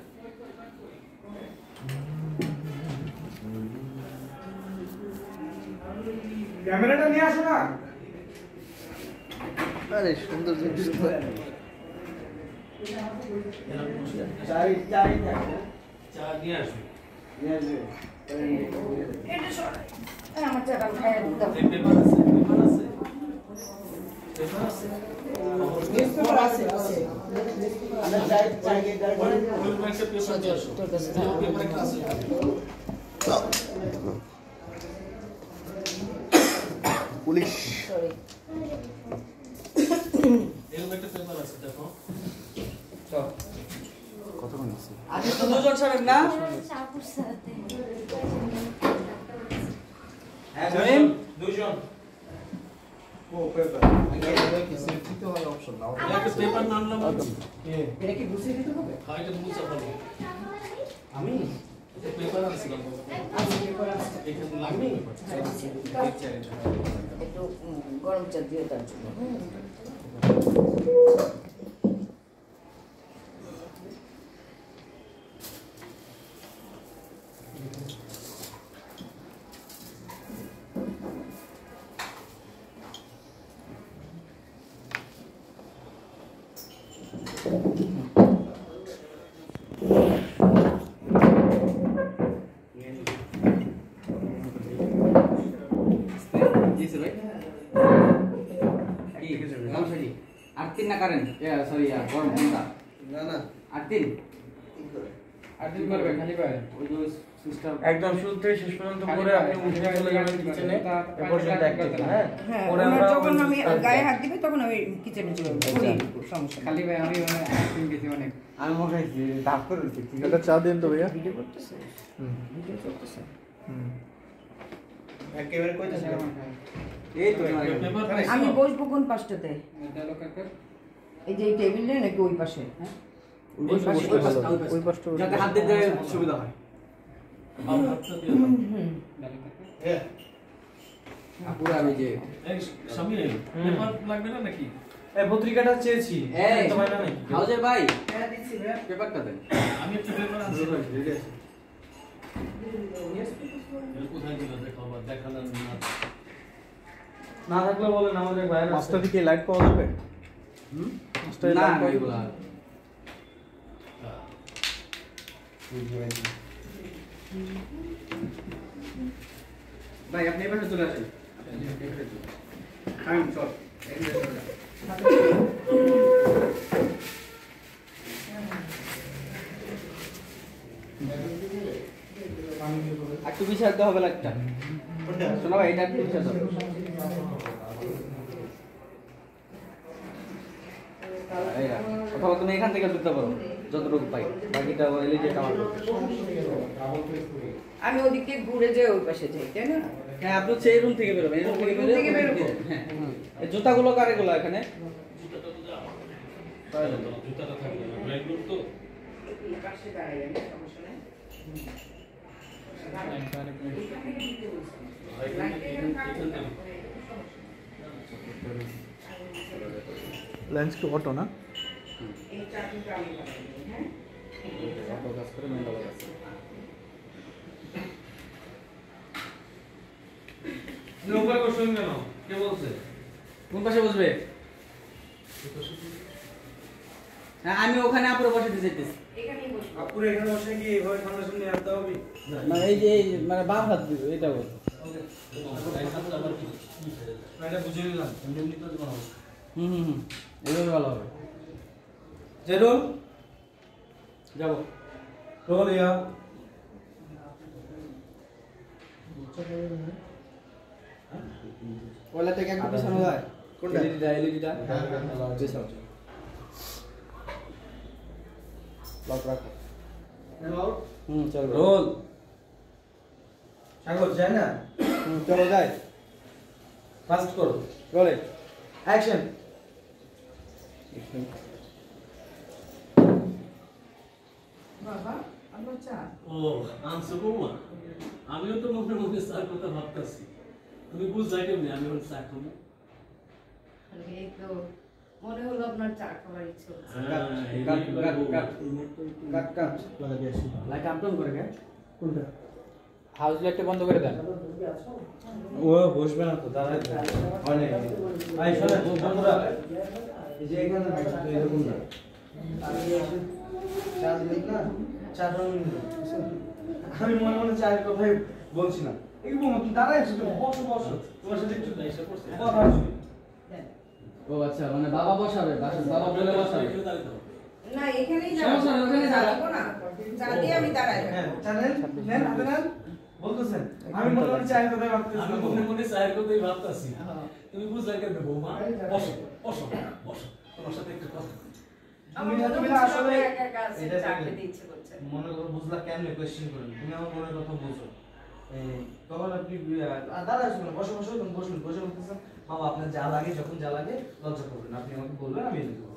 ক্যামেরাটা নিয়ে আসো না। আরে সুন্দর জিনিস তো। চাই থাকে। চা নিয়ে আসবে। এটা সর। আমার চাটা খাইয়ে দাও। এই পেপার আছে, পেপার আছে। পেপার আছে। নিউজপেপার আছে আছে। আমরা চাই ওই একটা পেপার দিয়ে আসো। তোর কাছে পেপার একটা আছে। Police sorry. এরকম একটা পেপার আছে দেখো। কতক্ষণ আছে? আজকে তো দুজন ছাড়েন না? চাপুর সাথে হ্যাঁ ধরেন। দুজন। ও পেপার। কি সেফটিতে হয় অপশন না। একটা পেপার না আনলাম। এটা কি গুছিয়ে দিতে হবে? হ্যাঁ, এটা মুছা ফেলো। আমি পেপার আনছিলাম। এখানে লাগবে পেপার। একটু গরম চা দিও তার জন্য। জিসে ভাই কি সমস্যা কি? 8 না কারেন্ট সরি গরম কোনটা? না না। 8 করবে খালি পায় ওই যে সিস্টেম একদম শুরু থেকে শেষ পর্যন্ত করে আপনি উঠে চলে যাবেন কিচেনে। এ পর্যন্ত এক করতে হ্যাঁ। হ্যাঁ, পরে ওনার আমরা যখন ওই আমি জিনিসটা গায়ে দেখব। হাত দিবে তখন আমি কিচেনে চলে যাবো। করিয়ে দিব, সমস্যা নেই। খালি ভাই আমি গেছি অনেক আমি মনে হয় দাপ করে দিচ্ছি। ঠিক আছে। একটা চা দিন তো ভাইয়া। ভিডিও করতেছে? ভিডিও করতেছে? একেবারে কইতাছি। এই তো পেপার আমি বসবো কোন পাশটাতে? এই যে এই টেবিলে নাকি ওই পাশে? হ্যাঁ, ওই পাশে বসলে ভালো হবে। ওই পাশটা বসলে যাতে হাত দিতে সুবিধা হয়। হাতটা দিয়ে দাও। হ্যাঁ। পুরো আমি যে এই স্বামী পেপার লাগবে না নাকি? এই পত্রিকাটা চেয়েছি। এই তো ভাই না নাকি? হাউজের ভাই হ্যাঁ দিচ্ছি ভাইয়া। পেপারটা দেন। আমি একটা পেপার আনছিলাম। কোথায় দিল দেখো আবার দেখালাম না। না থাকলে বলেন আমাদের ভাইয়ের আছে। পাঁচটা দিকে লাইট পাওয়া যাবে? পাঁচটায় না লাইট না পাওয়া যাবে? এগুলা ভাই আপনি এবারে চলে আসেন। আমি চল একটু বিছাল তো হবে লাগটা শোনো ভাই এটা একটু বিছাল দাও। এইটা অথবা তুমি এখান থেকে দিতে পারো যতটুকু পাই, বাকিটা এলিজেট আমার করতে। আমি ওদিকে ঘুরে যেয়ে ওই পাশে যাই, তাই না? হ্যাঁ আপনি হচ্ছে এই রুম থেকে বেরোবেন, এই রুম থেকে ওই room থেকে বেরোবেন। বেরোবো? হ্যাঁ এই জুতাগুলো কারেগুলো এখানে জুতাটা থাকবে না। ব্রেক রুম তো এই পাশে দাঁড়াই আমি, সমস্যা নেই। লেন্স কি অটো না? এই চাটনিটা আমি বানাবো, হ্যাঁ? অটো কাজ করে মেন লাগা আছে। নৌকা কোশ্চেন কেন? কে বলছে? কোন পাশে বসবে? হ্যাঁ আমি ওখানে আপুরে বসে দিতেছি এখানেই বসবো। আপুরে এখানে বসে কি এইভাবে সামনাসামনি আসতে হবে? মানে এই যে মানে বাম হাত দিবে এটা বল এটা বুঝে নিলাম, এমনি এমনি তো দেবো না। হুম এইভাবে ভালো হবে জেরুল যাবো রোল ইয়া ওলা থেকে একটু পিছানো যায় কোনটা? এলইডিটা লক রাখো। চল রোল সাগর যায় না? চলো যাই ফাস্ট করো। রোলে অ্যাকশন। বাবা আপনার চা। ও আনছো বৌমা, আমিও তো মনে মনে চার কথা ভাবতেছি, তুমি বুঝলাই কেমনি আমি এখন চা খাবো? এই তো মনে হলো আপনার চা খাবার ইচ্ছে হচ্ছে। কাট কাট লাগা আসি। লাইট আপ ডাউন করে গে কোনটা? হাউস লাইটটা বন্ধ করে দেন ও বসবে না তো, দাঁড়ায় থাকবে। অনেক ভাই শোনেন বন্ধুরা, এই যে এখানে থাকবে তো এরকম না, চার্জ নেই না, চার্জ আমি মনে মনে চায়ের কথাই বলছি না। এই বোমা তুমি দাঁড়ায় আছো তো, বসো বসো, তোমার সাথে একটু কথা আছে। ও আচ্ছা মানে বাবা বসাবে বাবা বলে বসাবে না এখানেই সমস্যা নেই, ওখানে দাঁড়াবো না। চা দিয়ে আমি দাঁড়াই হ্যাঁ চ্যানেল নেন, হাতে নেন, বলতেছেন আমি মনে মনে চায়ের কথাই আমি ভাবতেছিলাম। মনে মনে চায়ের কথাই ভাবতেছি, তুমি বুঝলাই কেমনি বৌমা? বসো বসো বসো, তোমার সাথে একটু কথা বলি। তুমি না তুমি না আসলে একা একা আছে, এটা চা দেখলে। খেতে ইচ্ছে করছে। মনে করো বুঝলা কেমনে কোয়েশ্চেন করেন, তুমি আমার মনের কথা বুঝো। তখন আপনি দাঁড়া আসবেন, বসে বসে তুমি বসবেন, বসে বলতেছেন বাবা আপনার যা লাগে, যখন যা লাগে লজ্জা করবেন না, আপনি আমাকে বলবেন, আমি এনে দেবো।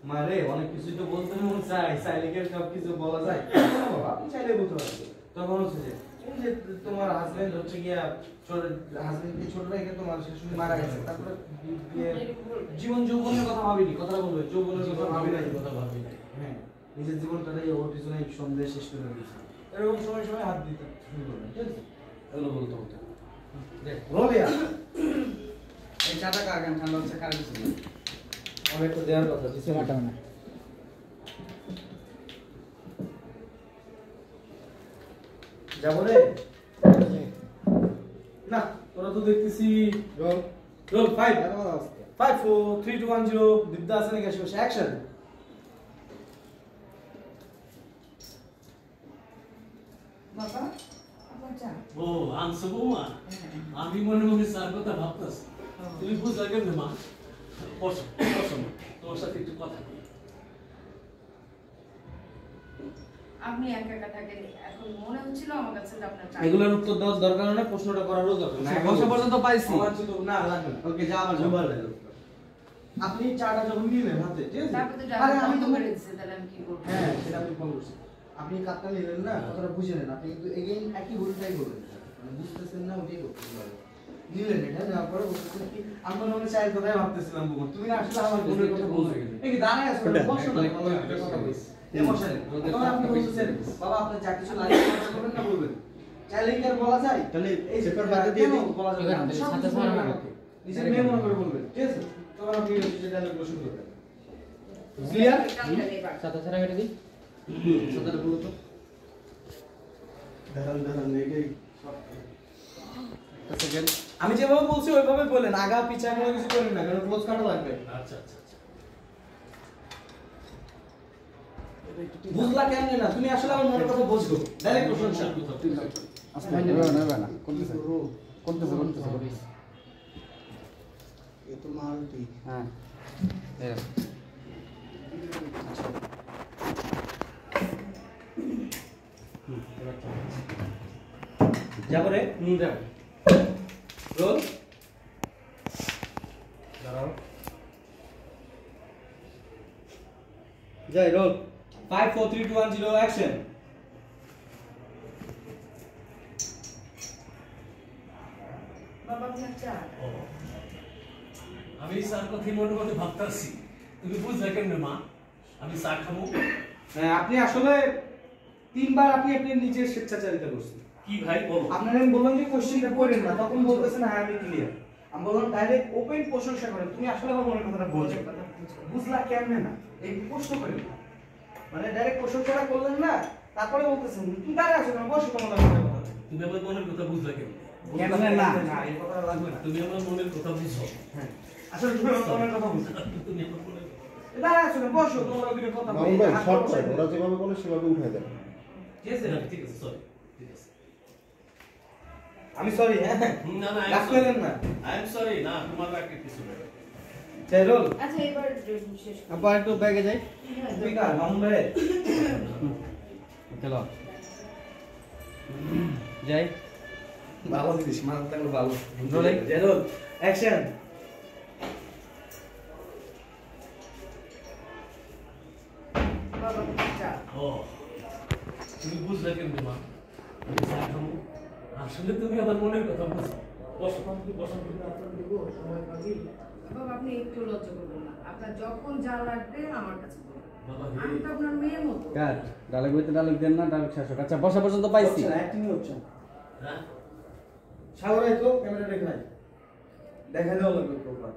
মা রে অনেক কিছুই তো বলতে মন চাই, চাইলে কি সব কিছু বলা যায়? না বাবা, আপনি চাইলে বলতে পারবেন। তখন হচ্ছে যে এই যে তোমার হাজবেন্ড হচ্ছে গিয়া ছোট হাজবেন্ডকে ছোট রেখে তোমার শাশুড়ি মারা গেছে, তারপরে জীবন যৌবনের কথা ভাবিনি, কথা বলবে যৌবনের কথা ভাবি নাই, কথা ভাবি নাই। হ্যাঁ নিজের জীবনটাই ওর পিছনে সন্দেহ শেষ করে দিয়েছে, এরকম সময় সময় হাত দিতে শুরু করবেন, ঠিক আছে? এগুলো বলতে বলতে দেখ রোলিয়া এই চাটা কাগান ঠান্ডা হচ্ছে কার কিছু না অনেক তো দেওয়ার কথা দিচ্ছে না। না যাবো রে না, তোরা তো দেখতেছি রোল রোল 5 5 4 3 2 1 0 দিব্যা আছে নাকি আসে অ্যাকশন। বাবা আপনার চা। ও আনছো বৌমা, আমি মনে মনে চার কথা ভাবতেছি, তুমি বুঝলাই কেমনি মা? বসো বসো মা, তোমার সাথে একটু কথা বলি। আপনি একা একা থাকেন, এখন মনে হচ্ছিল আমার কাছে যে আপনার চা। এগুলোর উত্তর দেওয়ার দরকার না, প্রশ্নটা করারও দরকার না। বসে পর্যন্ত পাইছি আমার শুধু না লাগবে না। ওকে যা আমার জোবার লাগবে। আপনি চাটা যখন নিলেন হাতে, ঠিক আছে? তারপর তো আরে আমি আমি তো তো করে দিচ্ছি, তাহলে আমি কি করব? হ্যাঁ সেটা আপনি ফোন করছেন, আপনি কাপটা নিলেন না, কথাটা বুঝে নেন, আপনি কিন্তু এগেইন একই ভুলটাই করবেন, মানে বুঝতেছেন না ওটাই করতে পারবেন। নিলেন এটা নেওয়ার পরে বলতেছেন কি আমি মনে মনে চায়ের কথাই ভাবতেছিলাম, বুকুর তুমি না আসলে আমার বোনের কথা বলছো, এই কি দাঁড়ায় আছো বসো না, ভালো একটা কথা বলছি এই বসেন। তখন আপনি বলতেছেন বাবা আপনার যা কিছু লাগে কথা বলবেন না, বলবেন চাইলে কি আর বলা যায়? তাহলে এই সেপার বাদে দিয়ে দিই, বলা যাবে না, সাথে সাথে নিজের মেয়ে মনে করে বলবেন, ঠিক আছে? তখন আপনি যে ডায়লগ শুরু করবেন। ক্লিয়ার? কালকে এবার। সাথে ছাড়া কেটে দিই কথাটা বলো তো। দাঁড়ান দাঁড়ান এইটাই সেকেন্ড আমি যেভাবে বলছি ওইভাবে বলেন, আগা পিছা কোনো কিছু করেন না, কারণ ক্লোজ কাটা লাগবে। আচ্ছা আচ্ছা আচ্ছা বুঝলা কেন না, তুমি আসলে আমার মনের কথা বুঝছো, ডাইরেক্ট প্রশংসা। এ তো মালটি হ্যাঁ যাবো রে, যাও রোল দাঁড়াও যাই রোল 5 4 3 2 1 0 অ্যাকশন। বাবা আপনার চা। ও, আমি চার কথাই মনে মনে ভাবতেছি, তুমি বুঝলাই কেমনি মা? আমি চা খাবো? হ্যাঁ আপনি আসলে তিনবার আপনি আপনি নিজের স্বেচ্ছাচারিতা করছেন। কি ভাই বলো? আপনারা আমি বললাম যে কোশ্চেনটা করেন না, তখন বলতেছেন হ্যাঁ আমি ক্লিয়ার। আমি বললাম ডাইরেক্ট ওপেন প্রশংসা করেন, তুমি আসলে আমার মনের কথাটা বলছো। বুঝলা কেমনে না? এই প্রশ্ন করেন না। মানে ডাইরেক্ট প্রশ্ন করা করলেন না, তারপরে বলতেছেন তুমি দাঁড়ায় আছো কেন? বসো, তোমার লগে কথা বলবো। তুমি আমার মনের কথা বুঝলা কেন? কেমনে না? না, এই কথা লাগবে না। তুমি আমার মনের কথা বুঝো। হ্যাঁ, আসলে তুমি আমার মনের কথা বুঝো। তুমি আমার মনের কথা দাঁড়ায় আছো কেন? বসো, তোমার লগে দুটো কথা মামুন ভাই শর্ট করে ওরা যেভাবে বলে সেভাবে উঠাই দেন। ঠিক আছে, ঠিক আছে, সরি, ঠিক আছে। আমি সরি, হ্যাঁ না না, রাগ করেন না। আই এম সরি, না তোমার রাগের কিছু নেই। জাইরুল, আচ্ছা এবার শেষ করো। আবার একটু ব্যাগে যাই। তুই কার মামুন ভাই? চলো যাই। ভালো জিনিস, মাথা থাকলে ভালো। Rolling, Zairul, action. বাবা চা। ও, তুমি বুঝলে কেন মা? আসলে তুমি আমার মনের কথা বুঝো। বসো, বসো। বাবা আপনি একটু লজ্জা করবেন না, আপনার যখন যা লাগবে আমার কাছে বলুন। বাবা আমি তো আপনার মেয়ের মতো। কাট ডায়লগ হইতে ডায়লগ দেন না, ডায়লগ শাসক। আচ্ছা বসা পর্যন্ত পাইছি। অ্যাক্টিং হচ্ছে। হ্যাঁ, সাগরাই তো ক্যামেরা দেখাই। দেখা দাও লাগবে প্রপার।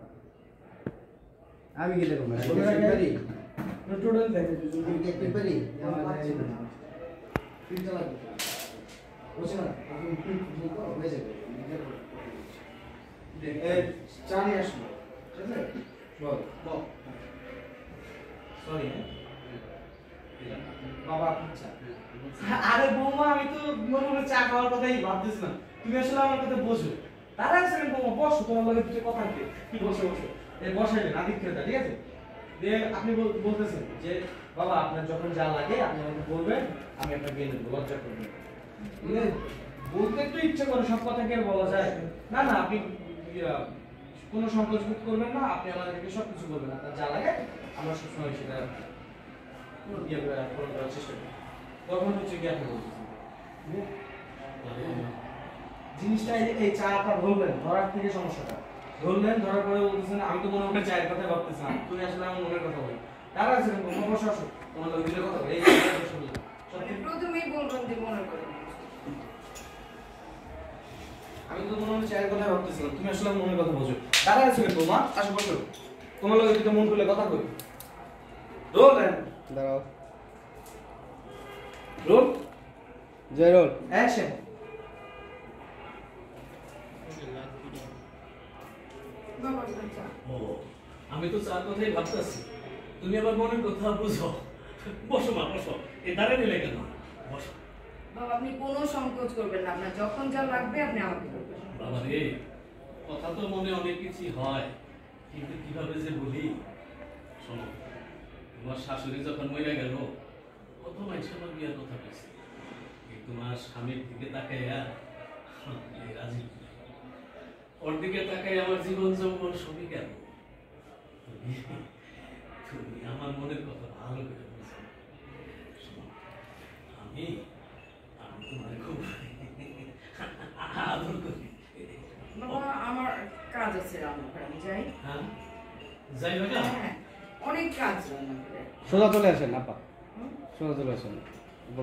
আমি কি দেখব না? পারি। টোটাল দেখে দিই। আমি কি একটু পারি? ফিল্টার লাগবে। বুঝছ না? আপনি ফিল্টার তো হয়ে যাবে। চানি আসলো। ঠিক আছে? বল। বল। সরি। বাবা আপনার চা। আরে বৌমা, আমি তো মনে মনে চা খাওয়ার কথাই ভাবতেছিলাম। তুমি আসলে আমার কথা বোঝো। তারা আসলে বৌমা বসো, তোমার লগে দুটো কথা আছে। কি বসে বসে? এই বসাইলেন আদিক্ষেতা, ঠিক আছে? দিয়ে আপনি বলতেছেন যে বাবা আপনার যখন যা লাগে আপনি আমাকে বলবেন, আমি আপনাকে এনে দেবো, লজ্জা করবেন না। ঠিক আছে? বলতে একটু ইচ্ছে করে, সব কথা কি আর বলা যায়? না না, আপনি কোনো সংকোচ বোধ করবেন না, আপনি আমাদেরকে সব কিছু বলবেন, আপনার যা লাগে আমরা সবসময় সেটা ইয়ে পূরণ করার চেষ্টা করি। তখন হচ্ছে কি আপনি বলতেছেন জিনিসটা এই চাটা ধরলেন, ধরার থেকে সমস্যাটা ধরলেন, ধরার পরে বলতেছেন আমি তো মনে হয় চায়ের কথা ভাবতেছিলাম, তুমি আসলে আমার মনের কথা বলি। তারা আছে বসে আসো, তোমার লোক দিলে কথা বলে এই মানে প্রথমেই বলবেন যে মনে করেন। আমি তো মনে হয় চায়ের কথা ভাবতেছিলাম, তুমি আসলে আমার মনের কথা বোঝো। তারা আছে তোমা, আসো বসো, তোমার লোক দুটো মন খুলে কথা কই। রোল দাঁড়াও। রোল জয়রোল। অ্যাকশন। বাবা আপনার চা। ও, আমি তো চার কথাই ভাবতেছি। তুমি আমার মনের কথা বুঝো। বসো মা, বসো। এই দাঁড়িয়ে নিলে কেন? বসো। বাবা আপনি কোনো সংকোচ করবেন না, আপনার যখন যা লাগবে আপনি আমাকে বলবেন। বাবা রে, কথা তো মনে অনেক কিছু হয়, কিন্তু কিভাবে যে বলি। শোনো, তোমার শাশুড়ি যখন মরে গেল, কত মানুষ আমার বিয়ের কথা বলছে, কিন্তু তোমার স্বামীর দিকে তাকাইয়া রাজি হই নাই। ওর দিকে তাকাই আমার জীবন যৌবন সবই গেল। তুমি আমার মনের কথা ভালো করে বুঝো। শোনো, আমি তোমার খুব আদর করি। বাবা আমার কাজ আছে রান্নাঘরে, আমি যাই। হ্যাঁ, যাই হোক না। হ্যাঁ অনেক কাজ রান্নাঘরে। সোজা চলে আসেন আপা, সোজা চলে আসেন।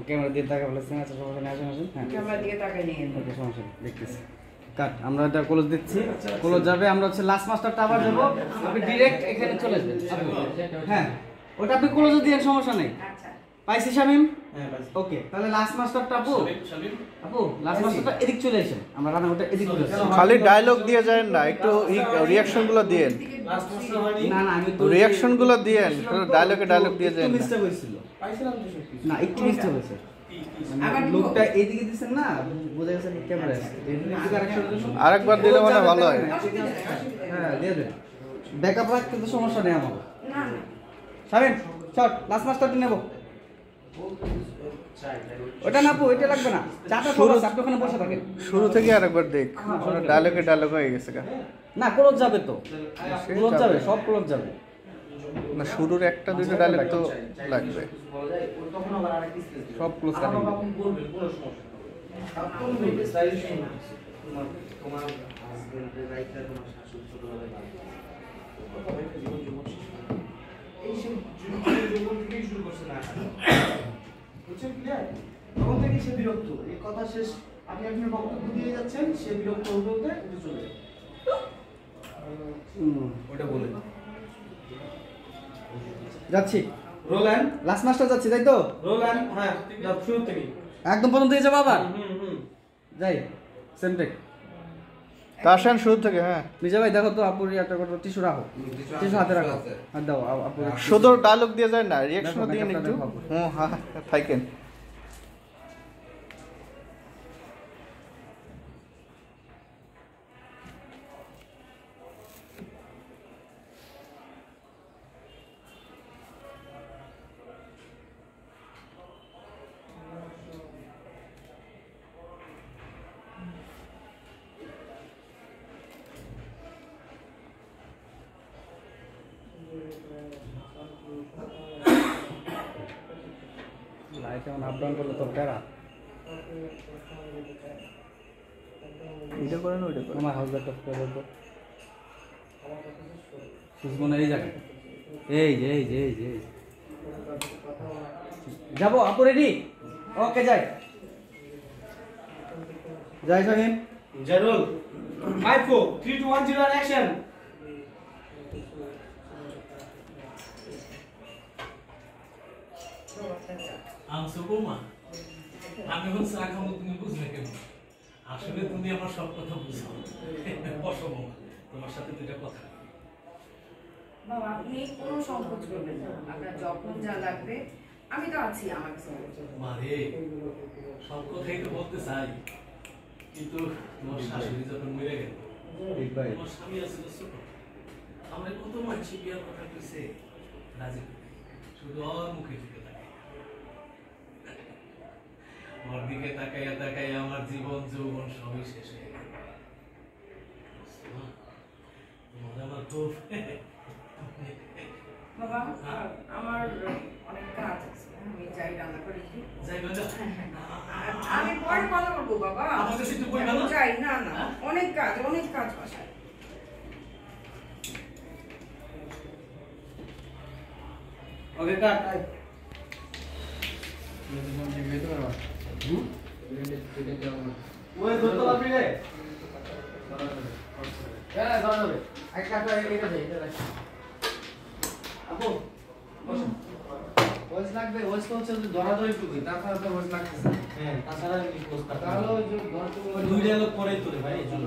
ক্যামেরা দিয়ে তাকে বলেছেন। আচ্ছা সমস্যা নেই, আসেন আসেন। হ্যাঁ ক্যামেরা দিকে তাকাই নিয়ে ওকে, সমস্যা নেই, দেখতেছি। কাট, আমরা এটা ক্লোজ দিচ্ছি। ক্লোজ যাবে, আমরা হচ্ছে লাস্ট মাস্টারটা আবার যাবো। আপনি ডিরেক্ট এখানে চলে আসবেন। হ্যাঁ ওটা আপনি ক্লোজ দিয়ে, সমস্যা নেই। আচ্ছা পাইছি শামিম? হ্যাঁ ভাই। ওকে, তাহলে লাস্ট মাস্টারটা আপু, শামিম, আপু লাস্ট মাস্টারটা এদিক চলে আসেন। আমরা রান্নাঘরটা এদিক চলে আসছি। খালি ডায়লগ দিয়ে যায় না, একটু রিয়াকশন গুলো দিয়েন। লাস্ট মাস্টার হয়নি। না না, আমি তো রিয়াকশন গুলো দিয়েন, ডায়লগে ডায়লগ দিয়ে যায় একটু না। মিস্টেক হয়েছিল। পাইছিলাম তো সব। না একটু মিস্টেক হয়েছে। আবার মানে দিব? লোকটা এইদিকে দিছেন না, বোঝা গেছে ক্যামেরা আছে। একটু কারেকশনের জন্য আরেকবার দিলে মানে ভালো হয়। অসুবিধা নেই, অসুবিধা নেই। হ্যাঁ দিয়ে দেন। ব্যাকআপ রাখতে তো সমস্যা নেই আমার। না না শামিম চল, লাস্ট মাস্টারটা নেব। ওটা না আপু, ওইটা লাগবে না। চাটা সরো, আপনি ওখানে বসে থাকেন। শুরু থেকে আরেকবার দেখ, ডায়লগে ডায়লগ হয়ে গেছে গা। না ক্লোজ যাবে তো, ক্লোজ যাবে, সব ক্লোজ যাবে। না শুরুর একটা দুইটা ডায়লগ তো লাগবে। তখন আবার আরেকটা স্টেজ সব ক্লোজ কাটিং। আপনি বলবেন কোনো সমস্যা নেই। তোমার তোমার হাজবেন্ডের রাইটটা তোমার শাশুড়ি ছোটবেলায় বাড়ি জীবন জীবন শেষ করে এই সে জীবন থেকেই শুরু করছে না, বুঝছেন ক্লিয়ার? তখন থেকেই সে বিরক্ত, এই কথা শেষ, আপনি আপনার বক্তব্য দিয়ে যাচ্ছেন, সে বিরক্ত হতে হতে উঠে চলে যায়। ওটা বলে যাচ্ছি রোল অ্যান্ড লাস্ট মাস্টার যাচ্ছি তাই তো রোল অ্যান্ড হ্যাঁ যাও শুরু থেকে একদম প্রথম থেকে যাবো আবার হুম যাই সেম টেক কাশান শুরু থেকে হ্যাঁ বিজয় ভাই দেখো তো আপুর একটা করে টিস্যু রাখো টিস্যু হাতে রাখো আর দাও আপুর শুধু ডায়লগ দিয়ে যায় না রিঅ্যাকশন দেখো, দিয়ে makeup টা একটু দেখো আপুর। হ্যাঁ থাকেন লাইট এমন আপ ডাউন করলে তো প্যারা এটা করেন ওইটা করেন আমার হাউস ব্যাকআপ করে বলবো সুজমনে এই জায়গা এই যে এই যে এই যে এই যে। যাবো আপু রেডি ওকে যাই যাই শাহিন জারুল 5 4 3 2 1 0 অ্যাকশন আনছো বৌমা আমি এখন চা খাবো তুমি বুঝলে কেন আসলে তুমি আমার সব কথা বুঝো বসো বৌমা তোমার সাথে দুইটা কথা বাবা আপনি কোনো সংকোচ করবেন না আপনার যখন যা লাগবে আমি তো আছি আমার কাছে মারে সব কথাই তো বলতে চাই কিন্তু তোমার শাশুড়ি যখন মরে গেল তোমার স্বামী আছে তো ছোট আমার কত মানুষ বিয়ার কথা কইছে রাজি করে নাই। শুধু ওর মুখে দিকে তাকাই ওর দিকে তাকাইয়া তাকাইয়া আমার জীবন যৌবন সবই শেষ হয়ে গেল মা, তোমার আমার খুব বাবা আমার অনেক কাজ আছে আমি যাই রান্না করে দিই যাই বলো আমি পরে কথা বলবো বাবা আমার কাছে একটু বই না? এখন যাই না না অনেক কাজ বাসায় ওকে কাট ওই ধরতে পারবি রে হ্যাঁ ধরা যাবে একটা কাটা এটা দে এটা রাখ আপু বসুন ওয়েস লাগবে ওয়েস তো হচ্ছে ধরাধরি টুকি তাছাড়া তো ওয়েস লাগতেছে হ্যাঁ তাছাড়া কি ক্লোজ কাটা তাহলে ওই যে ধর দুই ডায়লগ পরেই তোরে ভাই এই জন্য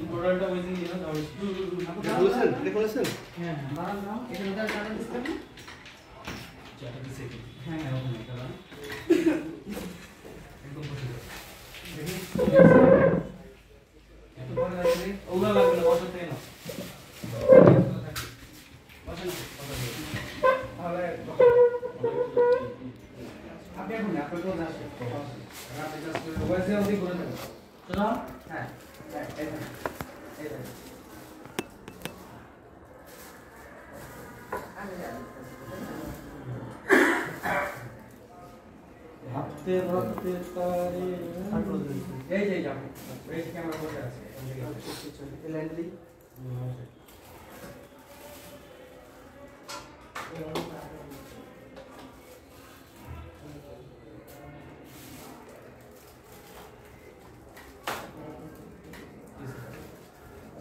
টোটালটা ওই দিন না দাও বলেছেন এটা বলেছেন হ্যাঁ দাঁড়ান নাও এখানে দাঁড়ান কাটা দিতে হবে চাটা দিছে কি হ্যাঁ হ্যাঁ ওখানে দাঁড়ান একদম বসে যাও একটু পরে রাখবে ওগুলো লাগবে না বসাতে না বসেন তাহলে আপনি এখন না আপনার কোন আসে রাতে কাজ করে ওয়েসে অবধি করে দেবেন শোনো হ্যাঁ এই দেখেন এই দেখেন ভাবতে ভাবতে তারে এই যে যাবো এই যে ক্যামেরা বসে আছে এই লাইন দিই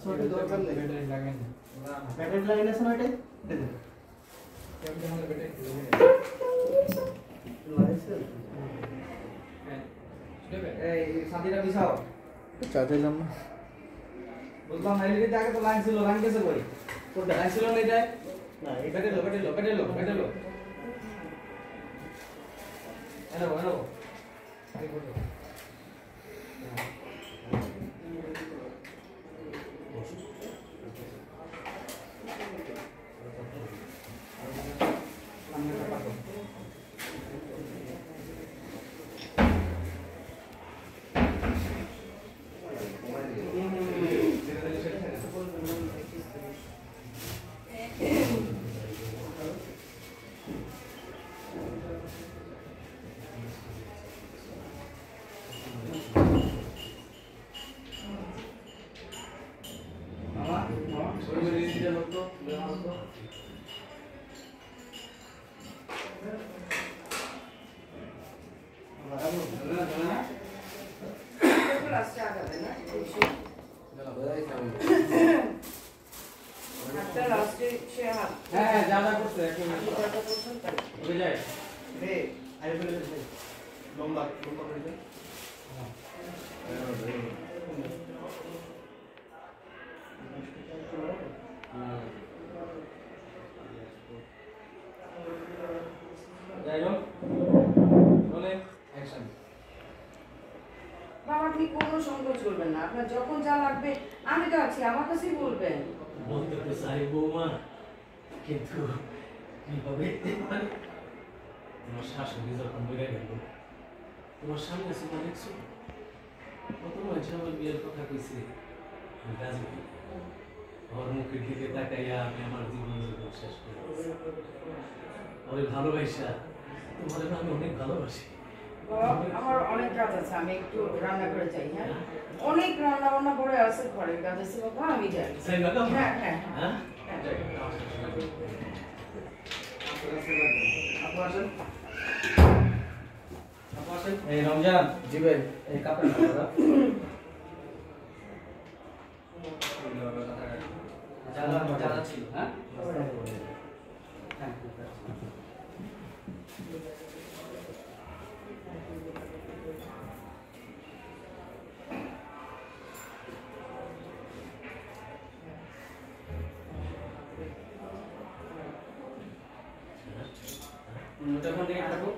ছোট দরকার নেই ব্যাটারি লাগাই না ব্যাটারি লাইন আছে না এটাই দে দে কেমন হলে ব্যাটারি এই সাথীটা বিছাও চাইছিলাম না বুঝলাম না এলিতে আগে তো লাইন ছিল লাইন গেছে কই কোনটা লাইন ছিল না এটা না বেটেলো হ্যালো লাস্টে সে হ্যাঁ যা যা করছে একদম ওকে যায় রে আরে ফেলে দে লম্বা লম্বা করে দে যাই হোক বলে অ্যাকশন বাবা আপনি কোনো সংকোচ করবেন না, আপনার যখন যা লাগবে আমি তো আছি, আমার কাছেই বলবেন। বলতে তো চাই বৌমা, কিন্তু কিভাবে মানে তোমার শাশুড়ি যখন বেড়ে গেল, তোমার সামনে আছে না দেখছো, কত মানুষ আমার বিয়ের কথা কইছে, আমি রাজি হই। আমার মুখের দিকে তাকাইয়া আমি আমার জীবন শেষ করে দিয়েছি। ওই ভালোবাসা তোমার আমি অনেক ভালোবাসি। বাবা আমার অনেক কাজ আছে, আমি একটু রান্না করে যাই। হ্যাঁ, অনেক রান্না বান্না পড়ে আছে, ঘরের কাজ আছে বাবা, আমি যাই। যাই বাবা? হ্যাঁ হ্যাঁ হ্যাঁ? আপু আসেন, আপু আসেন। এই রমজান জি ভাই, এই কাপড় দাদা যারা ছিল। হ্যাঁ ওটা ওখান থেকে থাকো।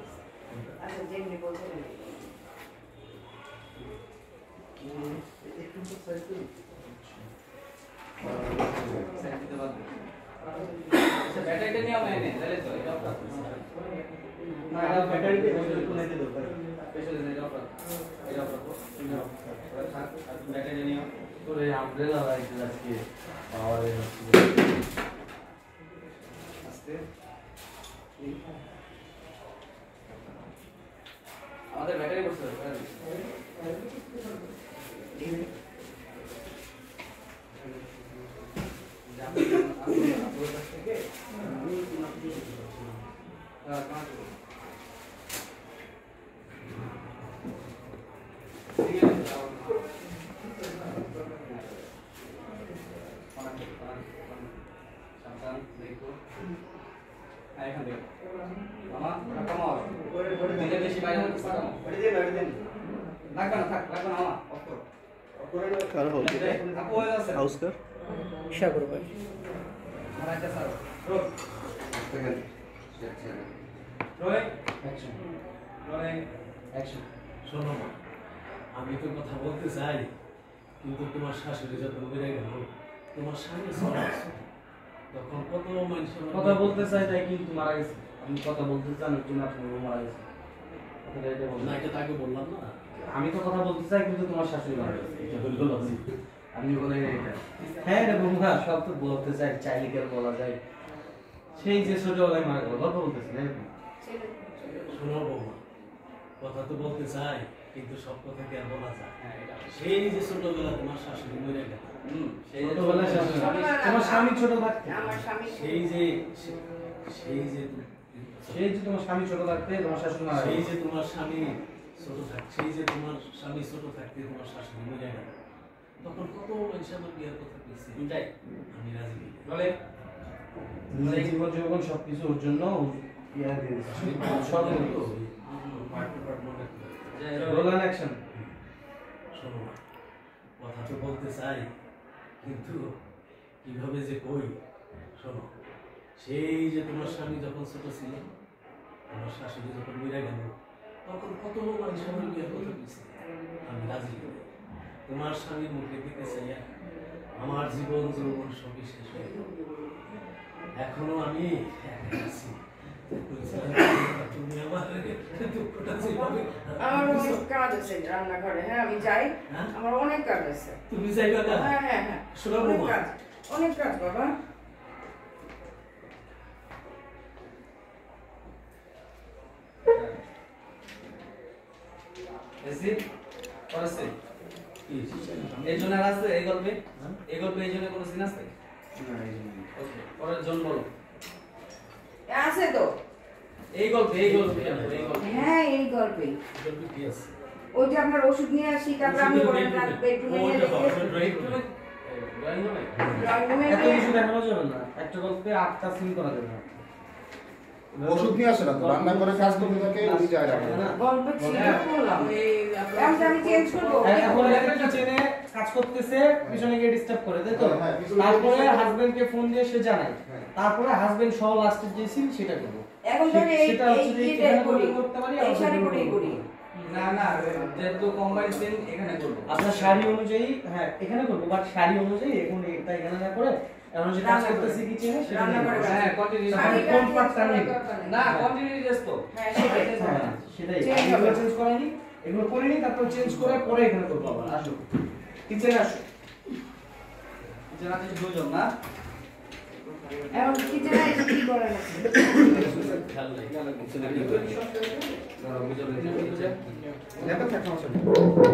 আচ্ছা যেমনি বলছেন একটু তো সাইড আচ্ছা ব্যাটারিটা নিয়ে আমি এনে তাহলে তো এটা আপনার না এটা ব্যাটারি দিয়ে একটু নিতে দাও ভাই পেছনে এটা আপনার এটা আপনার ব্যাটারি নিয়ে তোরে আমব্রেলা ভাই আজকে পাওয়ারে আস্তে আমাদের ব্যাটারি বসে এখান থেকে মামা কামাও দিলে বেশি বাইরে হতে পারো লাগবে না, থাক লাগবে না মামা অফ করো আপু হয়ে যাচ্ছে হাউস কর ইশা করো ভাই আমার একটা sir roll rolling action rolling action. শোনো মা, আমি তো কথা বলতে চাই, কিন্তু তোমার শাশুড়ি যখন বেড়ে গেল, তোমার স্বামী চলে আসে, তখন কত মানুষ কথা বলতে চাই তাই কিন্তু মারা গেছে আমি কথা বলতে চাই না তুমি আপনি মারা গেছে কথাটা এটা বল না, এটা তাকে বললাম না। আমি তো কথা বলতে চাই কিন্তু তোমার শাশুড়ি মারা গেছে এটা হলো লজিক আমি বলে এটা হ্যাঁ রে বন্ধুরা সব তো বলতে চাই চাইলে কি আর বলা যায় সেই যে ছোটবেলায় মারা গেল গল্প বলতেছি না শোনো বৌমা, কথা তো বলতে চাই, কিন্তু সব কথা কি আর বলা যায়? সেই যে ছোটবেলা তোমার শাশুড়ি মরে গেল, সেই ছোটবেলায় শাশুড়ি তোমার স্বামী ছোট থাকতে আমার স্বামী সেই যে সেই যে সেই যে তোমার স্বামী ছোট থাকতে তোমার শাশুড়ি মারা সেই গেছে যে তোমার স্বামী ছোট থাকতে, সেই যে তোমার স্বামী ছোট থাকতে তোমার শাশুড়ি মরে গেল, তখন কত মানুষ আমার বিয়ের কথা কইছে, যাই আমি রাজি হই। রোলিং নিজের জীবন জীবন সবকিছু ওর জন্য ইয়া দিয়ে দিচ্ছে সব তো পার্ট টু পার্ট মনে করি। রোল অ্যাকশন শোনো না, কথা তো বলতে চাই, কিন্তু কিভাবে যে কই। শোনো, সেই যে তোমার স্বামী যখন ছোট ছিল, তোমার শাশুড়ি যখন মরে গেল, তখন কত মানুষ আমার বিয়ের কথা কইছে, আমি রাজি হই। তোমার স্বামীর মুখের দিকে চাইয়া আমার জীবন যৌবন সবই শেষ হয়ে গেল। এখনো আমি একা আছি। তুমি আমার দুঃখটা যেভাবে আমার অনেক কাজ আছে রান্নাঘরে। হ্যাঁ আমি যাই, হ্যাঁ? আমার অনেক কাজ আছে। তুমি যাইবা না? হ্যাঁ হ্যাঁ হ্যাঁ শোনো অনেক বৌমা। কাজ, অনেক কাজ বাবা। এসি করেছে কি? এই জন্য আছে এই গল্পে এই জন্য কোনো সিন আছে ওকে পরের জন বলো আছে তো এই গল্পে এই গল্পে হ্যাঁ এই গল্পেই গল্পে কি আছে? ওই যে আপনার ওষুধ নিয়ে আসি, তারপর আমি বেডরুমে নিয়ে রেখে এত কিছু দেখানো যাবে না, একটা গল্পে 8টা সিন করা যাবে না। ওষুধ নিয়ে আসে না তো, রান্না করে কাজ করতে থাকে উনি যায় না। গল্প ছিল বললাম এখন আমি চেঞ্জ করব। এখন একটা কিচেনে কাজ করতেছে, পিছনে গিয়ে ডিস্টার্ব করে, তাই তো? তারপরে হাজবেন্ডকে ফোন দিয়ে সে জানায়, তারপরে হাজবেন্ড সহ লাস্টের যে সিন সেটা করব। এখন ধরে এই সেটা হচ্ছে যে এইটা করি, করতে পারি, এই শাড়ি করেই করি। না না, যেহেতু কম্বাইন্ড সিন এখানে করব। আপনার শাড়ি অনুযায়ী, হ্যাঁ এখানে করব, বাট শাড়ি অনুযায়ী এখন এটা এখানে না করে এখন যে কাজ করতেছি কিচেনে সেটা রান্না করে হ্যাঁ কন্টিনিউ শাড়িটা কোন পার্টটা নেই না হ্যাঁ। কন্টিনিউয়াস তো হ্যাঁ সেটাই। হ্যাঁ সেটাই Change এগুলো হবে। চেঞ্জ করাইনি, এগুলো করিনি, তারপর চেঞ্জ করে পরে এখানে করব। আবার আসো কিচেনে আসো, কিচেনে আছে দুজন না, এখন কিচেনে এসে কি করে না? খেয়াল নাই লেখা থাকা আছে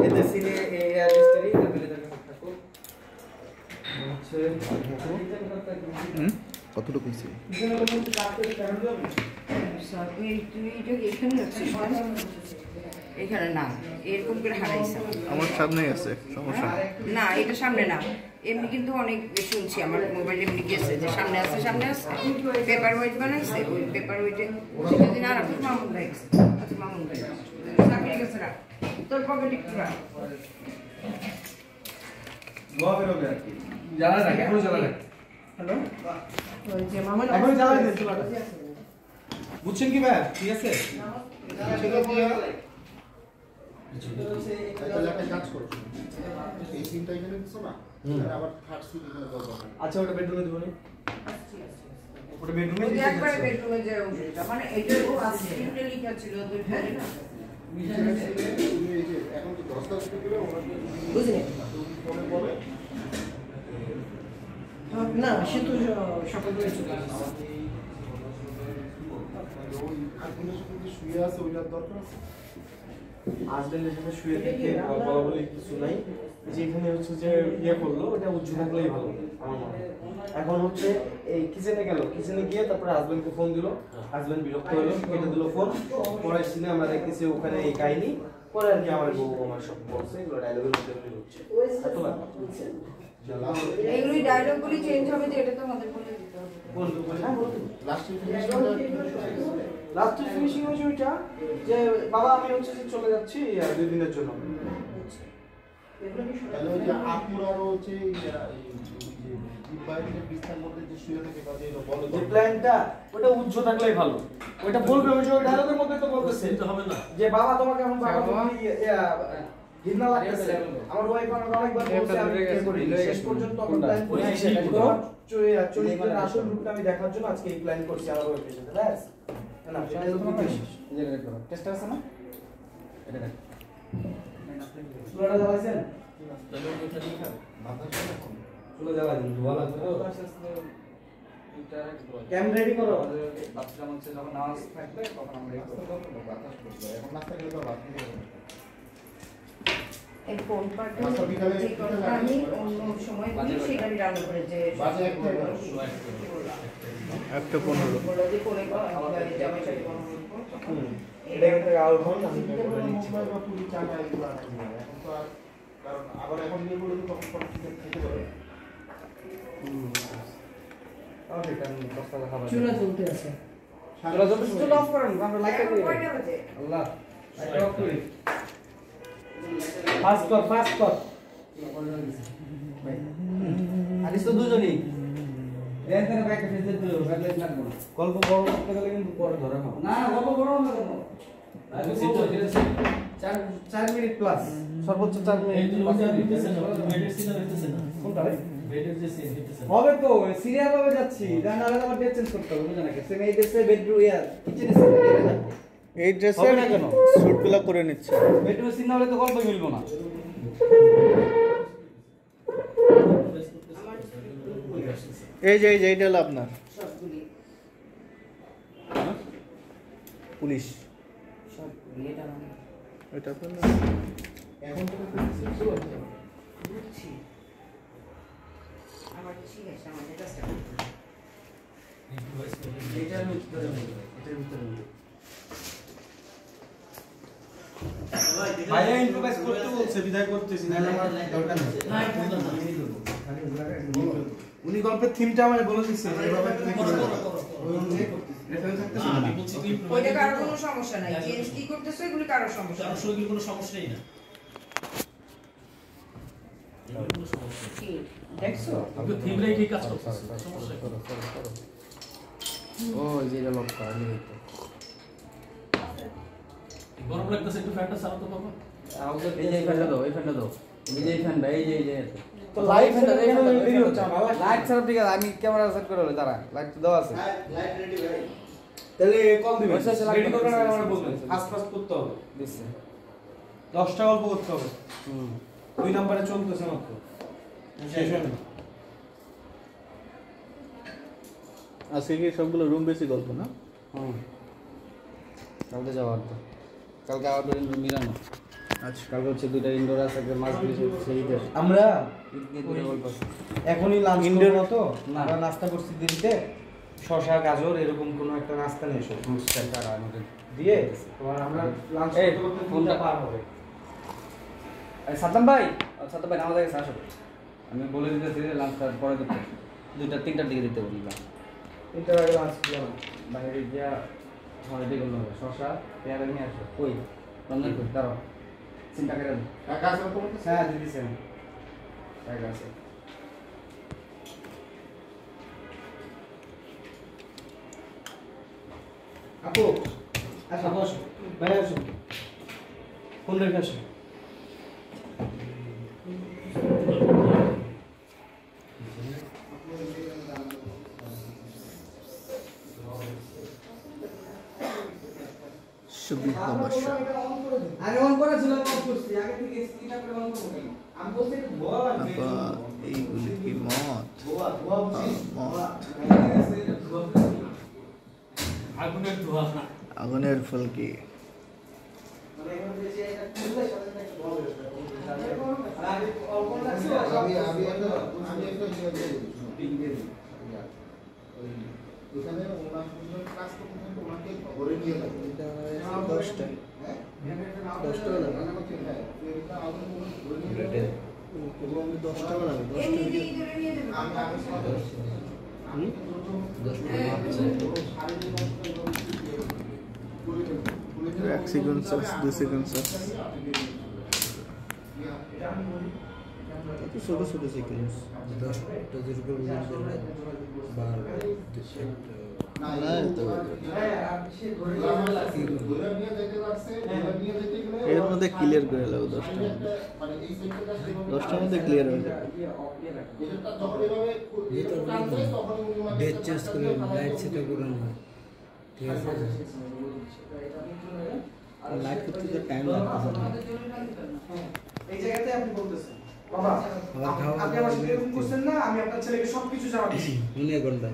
এতে সিনে এই অ্যাড্রেসটাই লেভেলে থাকো হচ্ছে কতটুকু হয়েছে? কিচেনে কোন কাজ করে কারণ হবে স্যার তুই এটা এখানে রাখছিস না? এখানে না, এরকম করে হারাইছে। আমার সামনেই আছে, সমস্যা নেই। না এটা সামনে না, এমনি কিন্তু অনেক শুনছি আমার মোবাইলে এমনি গেছে যে সামনে আছে পেপার ওয়েট বানাইছে, ওই পেপার ওয়েটে সেদিন আর আপনি মামুন ভাই গেছে। আচ্ছা মামুন ভাই চাকরি গেছে রাখ, তোর পকেটে একটু রাখ। গোয়া বেরোবে আর কি। জানা না এখনো জানা না হ্যালো, ওই যে মামুন এখন জ্বালাই দেন চুলাটা। বুঝছেন কি ভাই? ঠিক আছে, ছেলে দিয়ে তাহলে একটা কাজ করো, এই সিনটা এখানে দিছো না, আবার থার্ড সিন এখানে দাও। আচ্ছা ওটা বেডরুমে দিব নি, ওটা বেডরুমে ওই একবারে বেডরুমে যে ওষুধটা মানে এইটা ও আছে স্ক্রিপ্টে লেখা ছিল তুই জানি না এই যে এখন তো 10টা স্পিড দিবে, ওরা বুঝলি ফোনে বলে না সে তো সকাল করে চলে আসছে। ওই আগুনের সাথে যে শুয়ে আছে ওইটার দরকার আছে। হাজবেন্ডের সাথে শুয়ে থেকে বলা বলি কিছু নাই, যেখানে হচ্ছে যে ইয়ে করলো ওটা উজ্জু থাকলেই ভালো আমার মনে হয়। এখন হচ্ছে এই কিচেনে গেল, কিচেনে গিয়ে তারপরে হাজবেন্ডকে ফোন দিল, হাজবেন্ড বিরক্ত হলো, কেটে দিল ফোন। পরের সিনে আমরা দেখতেছি ওখানে এই কাহিনী, পরে আর কি আমার বউ আমার সব বলছে, এগুলো ডায়লগের মধ্যে হচ্ছে এত ব্যাপার। এইগুলি ডায়লগগুলি চেঞ্জ হবে যে এটা তো আমাদের বলে দিতে হবে। লাস্টের লাস্টের ফিনিশিং হচ্ছে ওইটা যে বাবা আমি হচ্ছে যে চলে যাচ্ছি 2 দিনের জন্য। তাহলে ওই যে আপুর আর হচ্ছে এই যে বিস্তার মধ্যে যে শুয়ে থাকে বা যে বলে যে প্ল্যানটা ওটা উজ্জ্ব থাকলেই ভালো, ওইটা বলবে ওই যে ওই ডায়লগের মধ্যে তো বলতেছে তো হবে না যে বাবা তোমাকে এখন বাবা ঘৃণা লাগতেছে। আমার ওয়াইফ আমাকে অনেকবার বলছে আমি কি করি, শেষ পর্যন্ত আমি প্ল্যান করি চরিত্রের আসল রূপটা আমি দেখার জন্য আজকে এই প্ল্যান করছি আমার ওয়াইফের সাথে। ব্যাস না সেটা তো তোমার টেস্ট আছে না, এটা দেখ চুলাটা জ্বালাইছেন, তাহলে ওটা নিয়ে খাবে চুলা জ্বালাই দিন, ধোয়া লাগবে তো। ক্যাম রেডি করো, বাচ্চা মধ্যে যখন নামাজ থাকবে তখন আমরা এখন নাস্তা খেলে তো ভাত খেতে হবে। এই কোন পার্টটা আচ্ছা, বিকালে- যে কথাটা আমি অন্য সময় বলি সেটা আমি ডাউনলোড করে যে বাজে একটা একটা 15 বলে যে কোনে জামাই শাড়ি বানাবো। এটা একটা আউট হল আমি করে নিচ্ছি। মুম্বাই বা পুরী চাটা এগুলো আনা যায় না। এখন তো আর কারণ আবার এখন নিয়ে বলে তো তখন পরে খেতে পারে। তাহলে এটা আমি 10 টাকা খাবার চুলা চলতে আছে। চুলা যত চুলা অফ করেন, আমরা লাইটটা এখন করি কয়টা বাজে? আল্লাহ লাইটটা অফ করি, ফাস্ট কর আলিস তো দুজনই দেন কেন ব্যাকে ফেসে দিল ব্যাকলাইট লাগবে না। গল্প বড় করতে গেলে কিন্তু পরে ধরা খাও না, গল্প বড় না কেন 4 মিনিট প্লাস সর্বোচ্চ 4 মিনিট কোনটা রে? হবে তো সিরিয়াল ভাবে যাচ্ছি, জানা হলে আমার ডেট চেঞ্জ করতে হবে, বুঝা নাকি সেম এই ড্রেসে বেডরুম ইয়ার কিচেনে সিন না, এই ড্রেসে হবে না কেন স্যুটগুলো করে নিচ্ছে। বেডরুম সিন না হলে তো গল্প মিলবো না। এই যে এইটা হলো আপনার সবগুলি পুলিশ, সবগুলি এটা আমার এটা আপনার না? এখন তো বুঝছি। আমার ঠিক আছে আমাদের কাছে এটার ভিতরে এটার ভিতরে ভাইয়া ইম্প্রোভাইজ করতে বলছে, বিদায় করতেছি না আমার দরকার নেই। উনি গল্পের থিমটা আমায় বলে দিচ্ছে এইভাবে তুমি করবে ওই অনুযায়ী রেফারেন্স থাকতেছে না ওইটা কারো কোনো সমস্যা নাই চেঞ্জ কি করতেছে এগুলো কারো সমস্যা নাই আসলে কোনো সমস্যাই না কি দেখছো আপনি থিম রেখে কাজ করতেছেন সমস্যা ও যেটা লক করা নেই তো গরম লাগতেছে একটু ফ্যানটা চালাতে পারবো এই যে ফ্যানটা দাও এই ফ্যানটা দাও এই যে ফ্যানটা এই যে তো লাইট ফ্যানটা দেরি হচ্ছে আমার লাইট ছাড়া ঠিক আছে আমি ক্যামেরা সেট করে হলো দাঁড়া লাইট তো দেওয়া আছে লাইট রেডি ভাই তাহলে কল দিবেন বসে আছে, রেডি লাগবে। করবেন আর আমরা বলবেন ফাস্ট ফাস্ট করতে হবে দিচ্ছে 10টা গল্প করতে হবে হুম 2 নম্বরে চলতেছে মাত্র শেষ হয় না আজকে কি সবগুলো রুম বেশি গল্প না? হুম কালকে যাওয়ার তো কালকে আউটডোর ইনডোর মিলানো আচ্ছা কালকে হচ্ছে দুইটা ইনডোর আছে একটা মাছ ব্রিজ হচ্ছে ঈদের আমরা ঈদের দুটো গল্প আছে এখনই লাঞ্চ Indoor- করব তো না। আমরা নাস্তা করছি দিনতে শসা গাজর এরকম কোনো একটা নাস্তা নিয়ে এসো তারা আমাদের দিয়ে তোমার আমরা লাঞ্চ এই, করতে করতে ফোনটা ফোনটা পার হবে সাদ্দাম ভাই আমাদের কাছে আসো আমি বলে দিতেছি লাঞ্চটা পরে দিতে 2টা 3টার দিকে দিতে বললাম তিনটা আগে লাঞ্চ দিলাম বাইরে গিয়া হলিডে করলে হবে শসা পেয়ারা নিয়ে আসো কই রমজান কই তারা চিন্তা করে দিই টাকা আছে তোমার কাছে? হ্যাঁ দিদিছে জায়গা আছে আপু আসো বসো বাইরে আসো ফোন রেখে আসো সুবিধা বাসা আগে অন করা ছিল অন করছি আগে থেকে স্ক্রিনটা করে অন করব আমি বলছি একটু ধোয়া লাগবে আপা এইগুলি কি মত ধোয়া ধোয়া বুঝি মত আগুনের ধোঁয়া আগুনের ফল কি মানে এখন যে এটা খুললে সাথে সাথে একটা ধোয়া বের হবে আর আগে অল্প লাগছে আমি একটা ইয়ে দিয়ে দিই। পিং দিয়ে দিই এখানে ওনার সুন্দর কাজ করতে থাকবে, ওনাকে ধরে নিয়ে যাবে। হ্যাঁ? 10টা হলো না? হ্যাঁ, এটা আমাদের মনে হয় ধরে নিয়ে যাবে। এমনি করে নিয়ে দেব আমি এক সিকোয়েন্সাস 2 সিকোয়েন্সাস কত ছোট ছোট সিকোয়েন্স না এত ধরে নিয়ে যেতে পারছে, ধরে নিয়ে যেতে গেলে এর মধ্যে ক্লিয়ার করে লাগো 10টা মানে এই সেক্টরটা সেভাবে 10টার মধ্যে ক্লিয়ার হয়ে যাবে এটা যখন এভাবে টানবে তখন উনি মানে ডেট চেঞ্জ করে লাইট সেটা করে না ঠিক আছে লাইট করতে তো টাইম লাগতেছে না এই জায়গাতে আপনি বলতেছেন বাবা আপনি আমার সাথে এরকম করছেন না আমি আপনার ছেলেকে সবকিছু জানাচ্ছি মনে ঘন্টা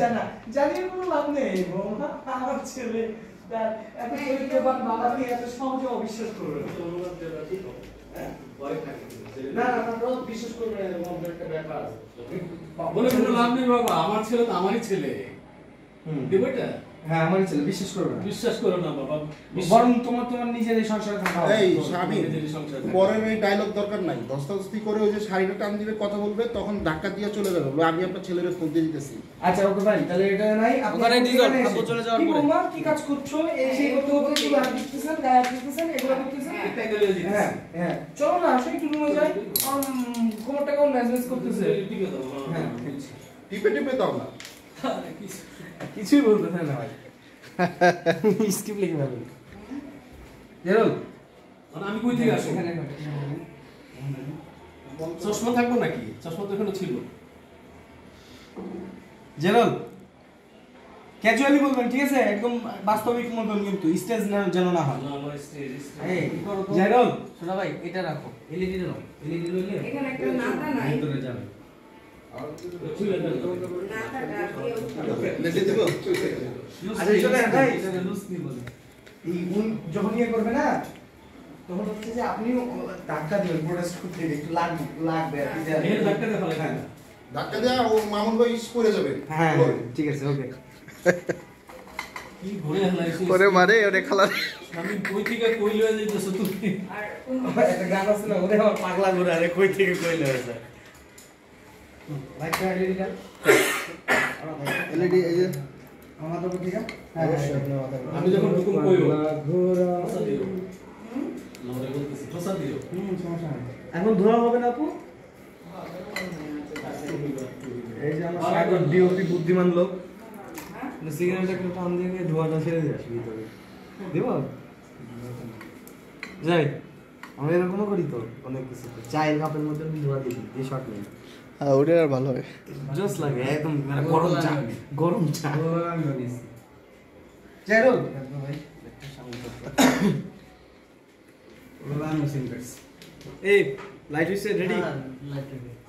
জানা জানিয়ে কোনো লাভ নেই বৌমা আমার ছেলে তার এত চরিত্রবান বাবাকে এত সহজে অবিশ্বাস করবে না না আপনারা বিশ্বাস করবেন এরকম একটা ব্যাপার আছে বলে কোনো লাভ নেই বাবা আমার ছেলে তো আমারই ছেলে দেবো এটা হ্যাঁ আমার ছেলে বিশ্বাস করবে না বিশ্বাস করো না বাবা বরং তোমার নিজের এই সংসারে থাকা এই উচিত। স্বামী পরের এই ডায়লগ দরকার নাই ধস্তাধস্তি করে ওই যে শাড়িটা টান দিবে কথা বলবে তখন ধাক্কা দিয়ে চলে যাবে বলে, আমি আপনার ছেলের ফোন দিয়ে দিতেছি আচ্ছা ওকে ভাই তাহলে এটা নাই আপনি ওখানে এখন ডিজল, এখানে আপু এসে- চলে যাওয়ার কি পরে। বৌমা, কি কাজ করছো এই সেই করতে করতে কি আর দিতেছেন গায়ে দিতেছেন এগুলো করতেছেন হ্যাঁ হ্যাঁ চলো না আসো একটু রুমে যাই কোমরটা কেমন ম্যানেজ করতেছে হ্যাঁ টিপে টিপে দাও না কিছুই বলতেছে না ভাই স্কিপ লিখে ভাবি জেরো মানে আমি কই থেকে আসবো এখানে চশমা থাকবো নাকি চশমা তো এখানে ছিল জেরল ক্যাজুয়ালি বলবেন ঠিক আছে একদম বাস্তবিক মতন কিন্তু স্টেজ না যেন না হয় এই জেরল শোনা ভাই এটা রাখো এলইডি দাও এলইডি লইলে এখানে একটা নাতা নাই ভিতরে যাবে আচ্ছা চলে ভাই লুজ নি বলে এই গুণ যখন ইয়ে করবে না তখন হচ্ছে যে আপনিও ধাক্কা দিবেন প্রোটেস্ট করতে একটু লাগবে আর কি এর ধাক্কা দেখা লাগে হ্যাঁ ধাক্কা দেওয়া ও মামুন ভাই পড়ে যাবে হ্যাঁ ঠিক আছে ওকে কি ঘুরে হেলাইছিস পরে মারে ওরে খালা আমি কই থেকে কই লয়ে যাইতেছ তুমি আর একটা গান আছে না ওরে আমার পাগলা ঘুরে আরে কই থেকে কই লয়ে যায় লাইটটা এলইডি টা এলইডি এই যে আমাদের উপর ঠিক আছে হ্যাঁ আমি যখন হুকুম কইও ঘোরা ফসা দিও নরে বলতেছি ফসা দিও সমস্যা নাই এখন ধোয়া হবে না আপু এই যে আমার সাগর ডিওপি বুদ্ধিমান লোক সিগারেটটা একটু টান দিয়ে ধোঁয়াটা ছেড়ে দিয়ে আসবি ভিতরে দেব যাই আমরা এরকমও করি তো অনেক কিছু চায়ের কাপের মধ্যে ধোঁয়া দিয়ে দিই এই শর্ট নেই হ্যাঁ ওটা আর ভালো হয় জোস লাগে একদম মানে গরম চা গরম চা আমি বানিয়েছি চেরল ভাই একটা সামনে ওগুলো আমি সিন করছি এই লাইট হইছে রেডি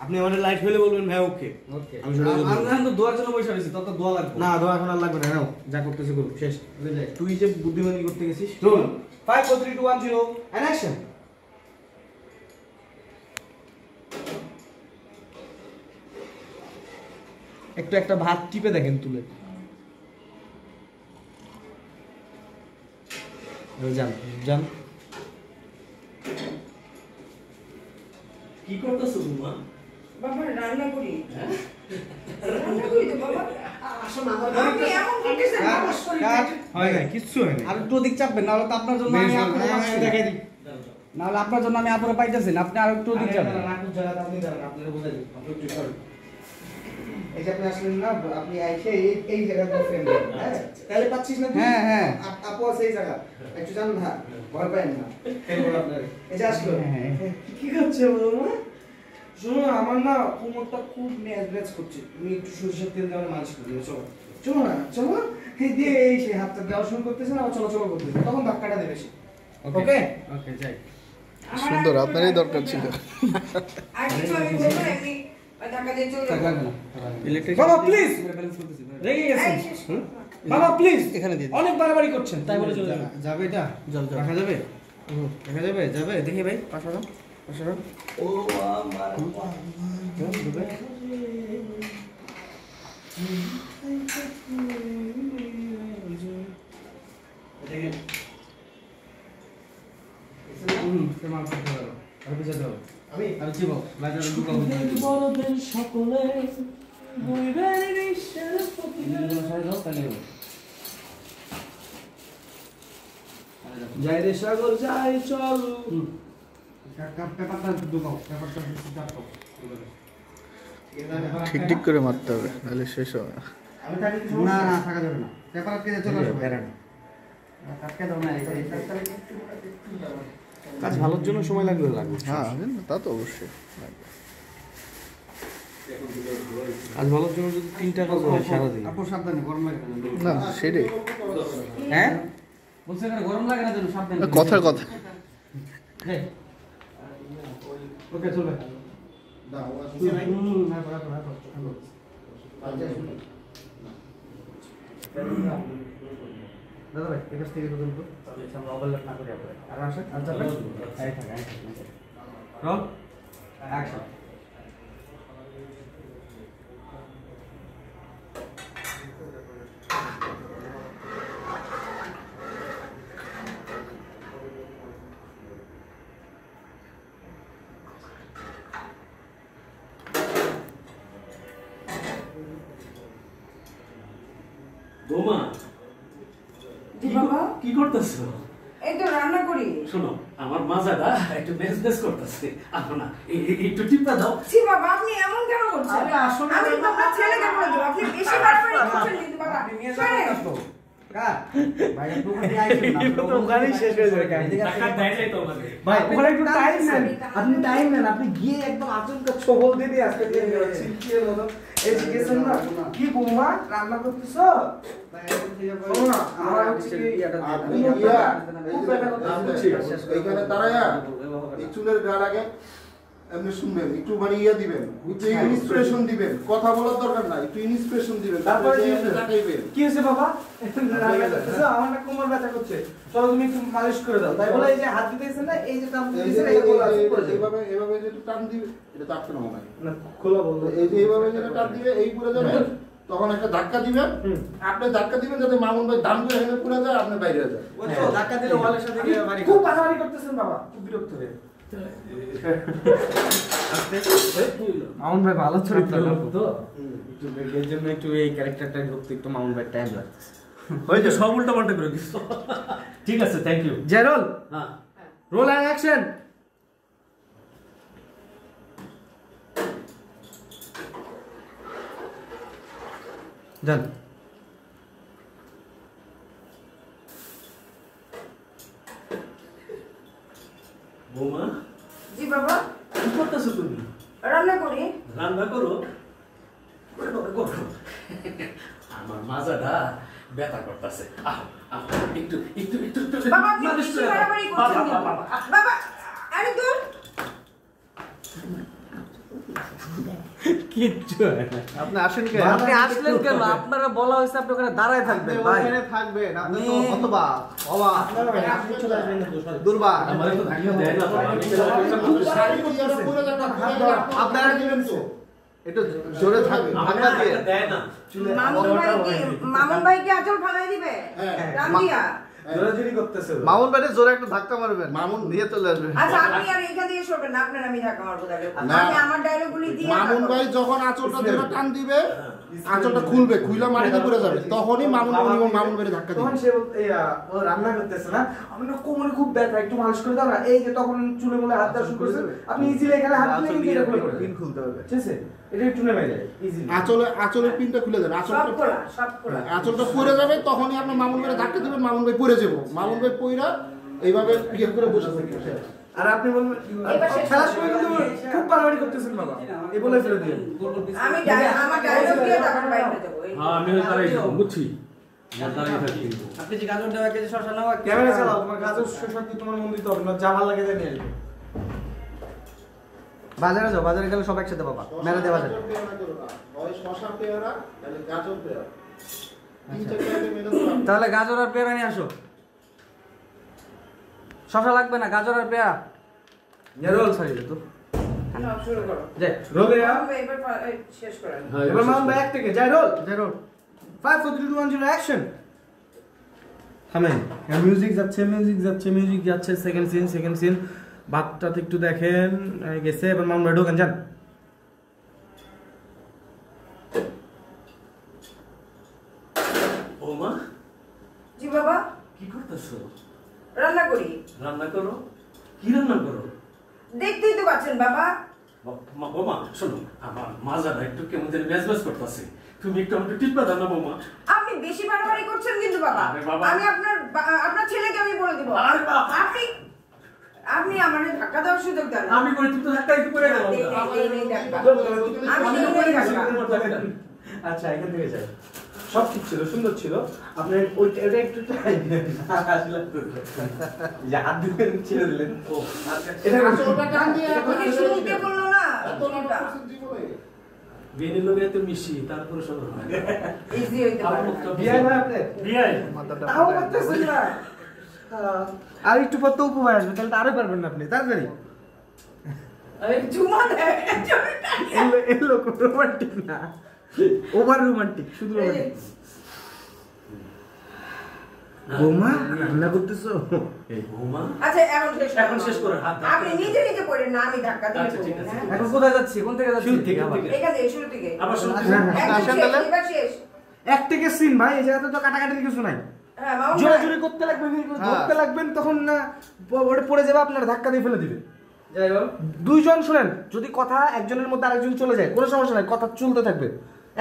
আপনি আমাদের লাইট হইলে বলবেন ভাই ওকে ওকে আমি তো দোয়ার জন্য বসে আছি তত দোয়া লাগবে না দোয়া এখন আর লাগবে না নাও যা করতেছি করব শেষ তুই যে বুদ্ধিমানি করতে গেছিস রোল 5 4 3 2 1 0 এন্ড অ্যাকশন একটু একটা ভাত টিপে দেখেন তুলে যান যান কি করতেছ বুমা বাবা রান্না করি রান্না করি তো বাবা আপনি এমন করতেছেন বাবা হয় না কিচ্ছু হয় না আর একটু ওদিক চাপবেন নাহলে তো আপনার জন্য আমি আপুরে পাচ্ছি না। দেখাই দিই নাহলে আপনার জন্য আমি আপুরে পাইতেছি না আপনি আর একটু ওদিক যাবেন নাকুর জায়গাটা আপনি যাবেন আপনারা বোঝাই দিই আপনি একটু সরেন এই যে আপনি আসলেন না আপনি আইসে এই জায়গাটা ফ্রেম দেন হ্যাঁ তাহলে পাচ্ছিস না তুই? হ্যাঁ, হ্যাঁ। আপু আছে এই জায়গা একটু জান না ভয় পাবেন না এরপর আপনার এই যে আসলো কি করছে বলো শোনো আমার না কোমরটা খুব ম্যাজ করছে তুমি একটু সরিষার তেল দিয়ে আমার মালিশ করে দিও চলো চলো না চলো এই দিয়ে এই সেই হাতটা দেওয়া শুরু করতেছে না আবার চলাচল করতেছে তখন ধাক্কাটা দেবে সে ওকে ওকে যাই সুন্দর আপনারই দরকার ছিল আর কিছু আমি বলবো না, এমনি টাকা দিয়ে চলে যাবো। ইলেকট্রিক বাবা প্লিজ ব্যালেন্স করতেছি রেগে গেছেন এই শেষ করো। বাবা প্লিজ এখানে দিয়ে দিন। অনেক বাড়াবাড়ি করছেন তাই বলে চলে যাবেন যাবে এটা দেখা যাবে দেখা যাবে যাবে দেখি ভাই পাশে ও আমার আমি আর কি বল বাজারে ঢুকাবো বড়দের সকলে বইবের নিঃশ্বাস যাই রে সাগর যাই চল পেপারটা ঢুকাও পেপারটা ঢুকাও ঠিক ঠিক করে মারতে হবে নাহলে শেষ হবে না আমি থাকি না না থাকা যাবে না পেপার কেটে চলে আসবে কাটকে দাও না কাজ ভালোর জন্য সময় লাগবে হ্যাঁ তা তো অবশ্যই কাজ ভালোর জন্য যদি 3 টাকা করে সারাদিন আপু সাবধানে গরম লাগে না সেটাই হ্যাঁ বলছে এখানে গরম লাগে না যেন সাবধানে কথার কথা ওকে চলবে দাও দাদা ভাই এখান থেকে তো কিন্তু আমরা ওভারল্যাপ না করি আপনারা আর আসেন আর যাবেন এই থাকে রোল অ্যাকশন বৌমা জি বাবা কি করতেছো এই তো রান্না করি শোনো আমার মাজাটা একটু বেশ করতেছে আপনা একটু টিপা দাও জি বাবা আপনি এমন কেন করছেন আরে আসলে আমি তো আপনার ছেলেকে বলে দেবো আপনি বেশি বাড়াবাড়ি করছেন কিন্তু বাবা আপনি নিয়ে শোনেন, যাবেন তো ভাই দোকানে আইছেন না দোকানই শেষ হয়ে যাবে টাকা দেয় নাই তো আমাকে ভাই ওখানে একটু দাম টাইম নেন দিচ্ছি, আপনি টাইম নেন আপনি গিয়ে একদম আচমকা ছবল দিয়ে দিয়ে আজকে দিয়ে বেরোচ্ছি কি হলো এই যে গেছেন না কি বৌমা রান্না করতেছো শোনো না আমার হচ্ছে কি আপনি গিয়া এইখানে দাঁড়ায়া এই চুলের গাড় আগে এমনি শুনবেন একটু মানে ইয়ে দিবেন একটু ইন্সপিরেশন দিবেন কথা বলার দরকার নাই একটু ইন্সপিরেশন দিবেন তারপরে তারপরে কি যে হয়েছে? তাকাইবেন কি হয়েছে বাবা রান্না করতেছো আমার না কোমর ব্যথা করছে চলো তুমি একটু মালিশ করে দাও তাই বলে এই যে হাত দিতেছেন না এই যে টান এই যে দিতেছেন এটা বলা আছে করে যাবে এইভাবে এইভাবে যে টান দিবে এটা চাপতে না মনে হয় না খোলা বলবো এই যে এইভাবে যেটা টান দিবে এই পুরো যাবে তখন একটা ধাক্কা দিবেন, আপনি ধাক্কা দিবেন যাতে মামুন ভাই দাম করে এখানে পুরো যায়, আপনি বাইরে যায়। ধাক্কা দিলে ওয়ালের সাথে গিয়ে বাড়ি খুব বাড়াবাড়ি করতেছেন বাবা, খুব বিরক্ত হয়ে। মামুন ভাই ভালো চরিত্র লোক তো, এর জন্য একটু এই ক্যারেক্টারটা ঢুকতে একটু মামুন ভাই টাইম লাগতেছে। হয়েছে, সব উল্টা পাল্টা করে দিচ্ছ। ঠিক আছে, থ্যাংক ইউ। জেরোল, হ্যাঁ, রোল অ্যান্ড অ্যাকশন। যান। বৌমা জি বাবা, কি করতেছো তুমি? রান্না করি। রান্না করো? করে করো, করো। আমার মাজাটা ব্যথা করতেছে। একটু একটু একটু একটু বাবা আপনি বেশি বাড়াবাড়ি করছেন কিন্তু। বাবা আরে দূর। কিচ্ছু হয় না। আপনি আসেন কেন? আপনি আসলেন কেন? আপনারা বলা হয়েছে আপনি ওখানে দাঁড়ায় থাকবেন ভাই। ওখানে থাকবেন, আপনি তো হতবা, অবাক, আপনি চলে আসবেন না দোষ। দুর্বা। আমার তো ধাক্কা দেয় না। শাড়ি দিয়ে আরো পুরো জায়গা আপনারা দিবেন তো একটু জোরে থাকবেন, ধাক্কা দিয়ে দেয় না। মামুন ভাই কি আঁচল ফালাই দিবে? রান্দিয়া। জোরাজুরি করতেছে। মামুন ভাই জোরে একটু ধাক্কা মারবেন, মামুন নিয়ে চলে আসবেন। আচ্ছা আপনি আর এখান থেকে সরবেন না, আপনার আমি ধাক্কা মারবো তাহলে। না। আপনি আমার ডায়লগগুলি দিয়ে মামুন ভাই যখন আঁচলটা ধরে টান দিবে, আঁচলটা খুলবে, খুইলা মাটিতে পড়ে যাবে, তখনই মামুন ভাইয়ের ধাক্কা দিবে। তখন সে ও রান্না করতেছে না, আমি না কোমরে খুব ব্যথা, একটু মালিশ করে দাও না। এই যে তখন চুলে বলে হাত দেওয়া শুরু করেছে, আপনি ইজিলি এখানে হাত দিলে কিন্তু এটা খুলে পড়বে। পিন খুলতে হবে। ঠিক আছে, এটা একটু নেমে যায় ইজিলি। আঁচলের পিনটা খুলে দেন, সব খোলা, সব খোলা। আঁচলটা পড়ে যাবে, তখনই আপনি মামুন ভাইয়ের ধাক্কা দিবেন, মামুন ভাই পড়ে যাবো। মামুন ভাই পইরা এইভাবে ইয়ে করে বসে থাকবে। আর আপনি বলবেন এবার শেষ খেলার সময় কিন্তু খুব বাড়াবাড়ি করতেছেন বাবা, এই বলে ফেলে দিলেন। আমি আমার ডায়লগ দিয়ে তারপর বাইরে দেবো। হ্যাঁ, আমি তারাই বুঝছি। দাঁড়িয়ে থাকি। আপনি যে গাজর দেওয়া কেজি শশা নেওয়া ক্যামেরা চালাও, তোমার গাজর শশাতে তোমার মন দিতে হবে না, যা ভালো লাগে তাই নিয়ে আসবে। বাজারে যাও, বাজারে গেলে সব একসাথে পাবা, মেরে দেওয়া যায়। হয় শশা পেয়ারা, তাহলে গাজর পেয়ারা, 3-4 আইটেম এটা তো তাহলে গাজর আর পেয়ারা নিয়ে আসো। শশা লাগবে না, গাজর আর পেয়ারা। রোল ছাড়িয়ে দে তো। নাও, শুরু করো। যাই রোলে মামুন ভাই, এবার শেষ করেন। এবার মামুন ভাই এক থেকে যাই রোল, যাই রোল। 5 4 3 2 1 0 অ্যাকশন। থামেন, মিউজিক যাচ্ছে, মিউজিক যাচ্ছে, মিউজিক যাচ্ছে। Second scene, second scene. ভাতটাতে একটু দেখেন গেছে। এবার মামুন ভাই ঢোকেন, যান। বৌমা জি বাবা, কি করতেছো? রান্না করি। রান্না করো? কি রান্না করো? দেখতেই তো পাচ্ছেন বাবা। বৌমা শোনো, আমার মাজাটা একটু কেমন যেন ম্যাজম্যাজ করতেছে। তুমি একটু আমাকে টিপা দাও না বৌমা। আপনি বেশি বাড়াবাড়ি করছেন কিন্তু বাবা। আরে বাবা। আমি আপনার ছেলেকে আমি বলে দিব। আরে বাবা। আপনি আমারে ধাক্কা দেওয়ার সুযোগ দেন। আমি করে তুমি তো ধাক্কা দিতে করে গেল। এই ধাক্কা। আমি এই ধাক্কা। আচ্ছা, এখান থেকে যাই। সব ঠিক ছিল, সুন্দর ছিল। আপনার ওইটা এটা একটু আসলে যে হাত দিলেন, ছেড়ে দিলেন। ও আচ্ছা, এটা আঁচলটা টান দিয়ে আপনি শুনতে বললো না। এত এটা জীবনে বেনের লোকে এত মিশি, তারপরে সব হয়। ইজি হইতে পারে না। বিয়ে হয় আপনার? বিয়ে তাও করতেছেন না। আর একটু পর তো উপমায় আসবে, তাহলে তো আরো পারবেন না আপনি। তাড়াতাড়ি ঝুমা দেয়। এলো রোমান্টিক না, ওভার রোমান্টিক, শুধু রোমান্টিক। বৌমা রান্না করতেছো? বৌমা আচ্ছা এখন শেষ করে হাত ধাক্কা আপনি নিজে নিজে পড়েন না, আমি ধাক্কা দিয়ে আচ্ছা, ঠিক আছে। এখন কোথায় যাচ্ছি, কোন থেকে যাচ্ছি? শুরু থেকে, থেকে। এখান থেকে শুরু থেকে। আবার শুরু থেকে। একদম আসেন শেষ, তাহলে। এবার শেষ। এক থেকে সিন ভাই, এই জায়গাতে তো কাটাকাটি কিছু নাই। হ্যাঁ মামুন জোরে ভাই। জোরে করতে লাগবে, ধরতে লাগবেন, তখন না ওটা পড়ে যাবে, আপনার ধাক্কা দিয়ে ফেলে দিবে। যাই হোক, দুইজন শুনেন, যদি কথা একজনের মধ্যে আরেকজন চলে যায় কোনো সমস্যা নাই, কথা চলতে থাকবে।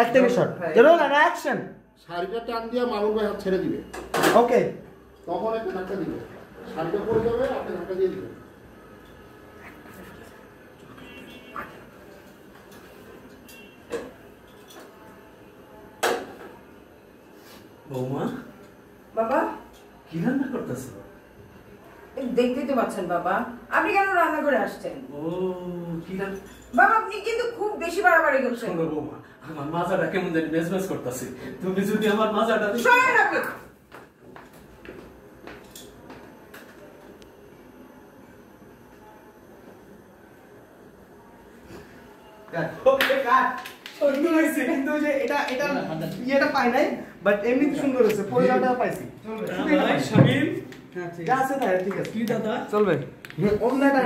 এক থেকে শট, রোল এন্ড অ্যাকশন। শাড়িটা টান দিয়ে মামুন ভাই হাত ছেড়ে দিবে, ওকে। তখন একটা ধাক্কা দিবে, শাড়িটা পড়ে যাবে, আপনি ধাক্কা দিয়ে দিবেন। বৌমা বাবা কি রান্না করতেছো? দেখতেই তো পাচ্ছেন বাবা, আপনি কেন রান্না করে আসছেন? ও কি রান্না? বাবা আপনি কিন্তু খুব বেশি বাড়াবাড়ি করছেন। শোনো বৌমা, আমার মাজাটা কেমন জানি ম্যাজম্যাজ করতেছে। তুমি যদি আমার মাজাটা শোনেন আপনি। ওকে কাট। সুন্দর হয়েছে কিন্তু ওই যে এটা ইয়েটা পাই নাই বাট এমনি সুন্দর হয়েছে পয়লাটা পাইছি শামিম হ্যাঁ ঠিক আছে তাই ঠিক আছে কি দাদা চলবে অন্যটা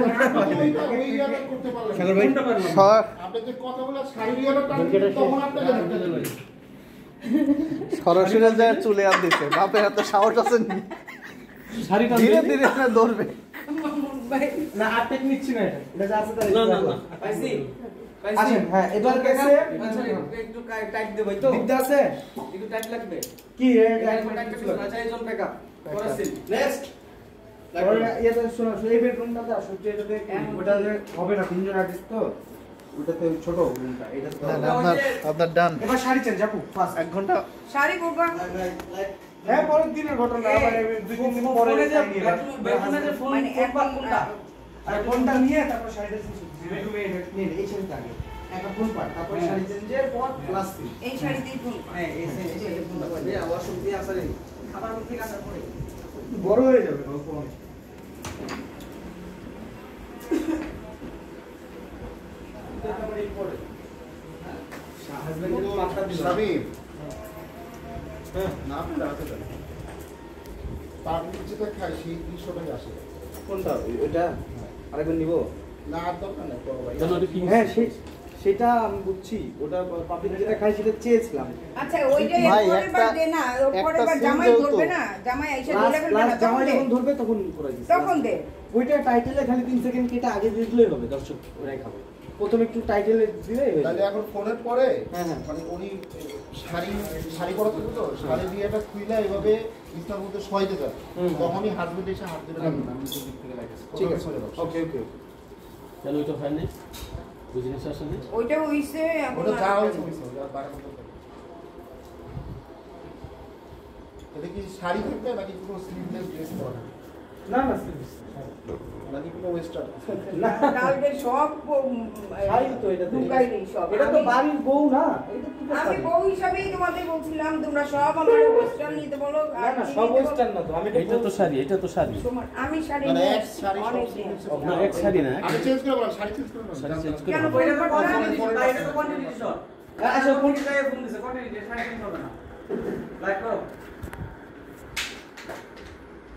ওই ইয়াটা করতে পারলেন না। সাগর ভাই আপনি যে কথাগুলো শাড়ি ইয়াটা টানছেন, তখন আপনাকে ধরতে দেবে। সরাসরি যায় চলে আর দিছে বাপের হাতে সাহস আছে নি। শাড়িটা ধীরে ধীরে না ধরবে। না আর টেকনিক ছিল এটা যা আছে তাই না না না পাইছি আসেন হ্যাঁ এবার গেছে আচ্ছা একটু টাইট দেব তো দিকটা আছে একটু টাইট লাগবে কি আচ্ছা এই জন ব্যাকআপ করেছেন নেক্সট ইয়েতে শোনো এই বেডরুমটাতে আসো এটাতে ওটা যে হবে না তিনজন আর্টিস্ট তো ওটাতে ছোট রুমটা এটা তো আপনার ডান। এবার শাড়ি চেঞ্জ আপু ফার্স্ট 1 ঘন্টা শাড়ি পরবা হ্যাঁ পরের দিনের ঘটনা আবার দুই তিন দিন পরে বেডরুমে যে ফোন মানে এখন কোনটা আর কোনটা নিয়ে তারপর শাড়িটা চেঞ্জ বেডরুমে নিয়ে এই শাড়িটা আগে একটা ফুল পাট তারপর শাড়ি চেঞ্জের পর প্লাস এই শাড়ি দিয়ে ফুল হ্যাঁ এই যে ফোনটা করে আবার শুনতে আসলে খাবার মুখে আসার পরে বড় হয়ে যাবে অল্প অনেক শামিম, না আপনি দাঁড়াতে পারেন। পাবলিক যেটা খায় সেই 300 টাকা আসে। কোনটা ওইটা আরেকবার নিব না আর দরকার নেই, বড় ভাই। হ্যাঁ সেটা আমি বুঝছি ওটা পাবলিক যেটা খাই সেটা চেয়েছিলাম আচ্ছা ওইটাই ভাই, পরের বার দে না পরের বার জামাই সিঙ্গেল তো। ধরবে না জামাই আইসা ধরে ফেলবে না জামাই তখন দে। যখন ধরবে তখন করে দিচ্ছি তখন দে ওইটা টাইটেলে খালি 3 সেকেন্ড কেটে আগে দিয়ে দিলেই হবে দর্শক ওরাই খাবে প্রথমে একটু টাইটেলে দিলেই হয়ে তাহলে যাবে এখন ফোনের পরে হ্যাঁ, হ্যাঁ। মানে উনি শাড়ি পরা থাকবে তো শাড়ি দিয়ে একটা খুইলা এভাবে বিছনার মধ্যে শোয়াইতে যাবে তখনই হাজবেন্ড এসে হাত ধরে রাখবে আমি তো দিক থেকে লাগছে ঠিক আছে ওকে ওকে তাহলে ওইটা হয় না বিজনেস আসলে ওইটা হইছে এখন ওটা আর যা একটা হয়েছে নেই। হয়েছে, ওটা বাড়ানো দরকার নেই। এটা কি শাড়ি থাকবে নাকি পুরো স্লিভলেস ড্রেস পরা না না নাকি পুরো ওয়েস্টার্ন কালকে সব শাড়ি তো এটা ঢুকাই নেই সব এটা তো আমি- বাড়ির বউ না এটা তো আমি শাড়ি। বউ হিসাবেই তোমাদের বলছিলাম তোমরা সব আমার ওয়েস্টার্ন নিতে বলো না আর না কি সব নিতে বলো। ওয়েস্টার্ন না তো আমি এটা তো শাড়ি এটা তো শাড়ি তোমার- আমি শাড়ি মানে নিয়ে এক শাড়ি সব অনেক সিঙ্গেল দিন। সিঙ্গেল। না এক শাড়ি না আমি চেঞ্জ করে বললাম শাড়ি চেঞ্জ করে শাড়ি চেঞ্জ করে কেন হবে। পরের বার পরে আমি পরে- এটা তো কোয়ান্টিটি শট আচ্ছা ফোন দিয়ে ফোন দিছে কোয়ান্টিটি শাড়ি চেঞ্জ হবে না লাইক করো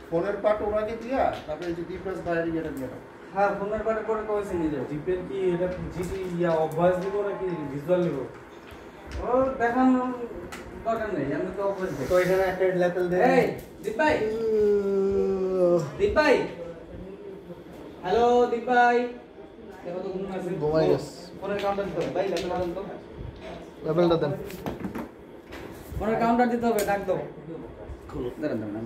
ফোনের পাট ওনাকে দিয়া তারপরে এই যে ডিপ্রেস বাইরে যেটা দিয়ে দাও। হ্যাঁ ফোনের পরে করে কইছে নিজে জিপের কি এটা জিটি ইয়া অভ্যাস দিব নাকি ভিজুয়াল নিব ও দেখানো দরকার নেই আমি তো অবশ্যই তো এখানে একটা লেভেল দেন এই দীপ ভাই হ্যালো দীপ ভাই দেখো তো ঘুম আছে ঘুমাই গেছে। ফোনের কাউন্টার দিতে হবে ভাই লেভেল আনন্দ লেভেলটা দেন। ফোনের কাউন্টার দিতে হবে ডাক দাও দাঁড়ান দাঁড়ান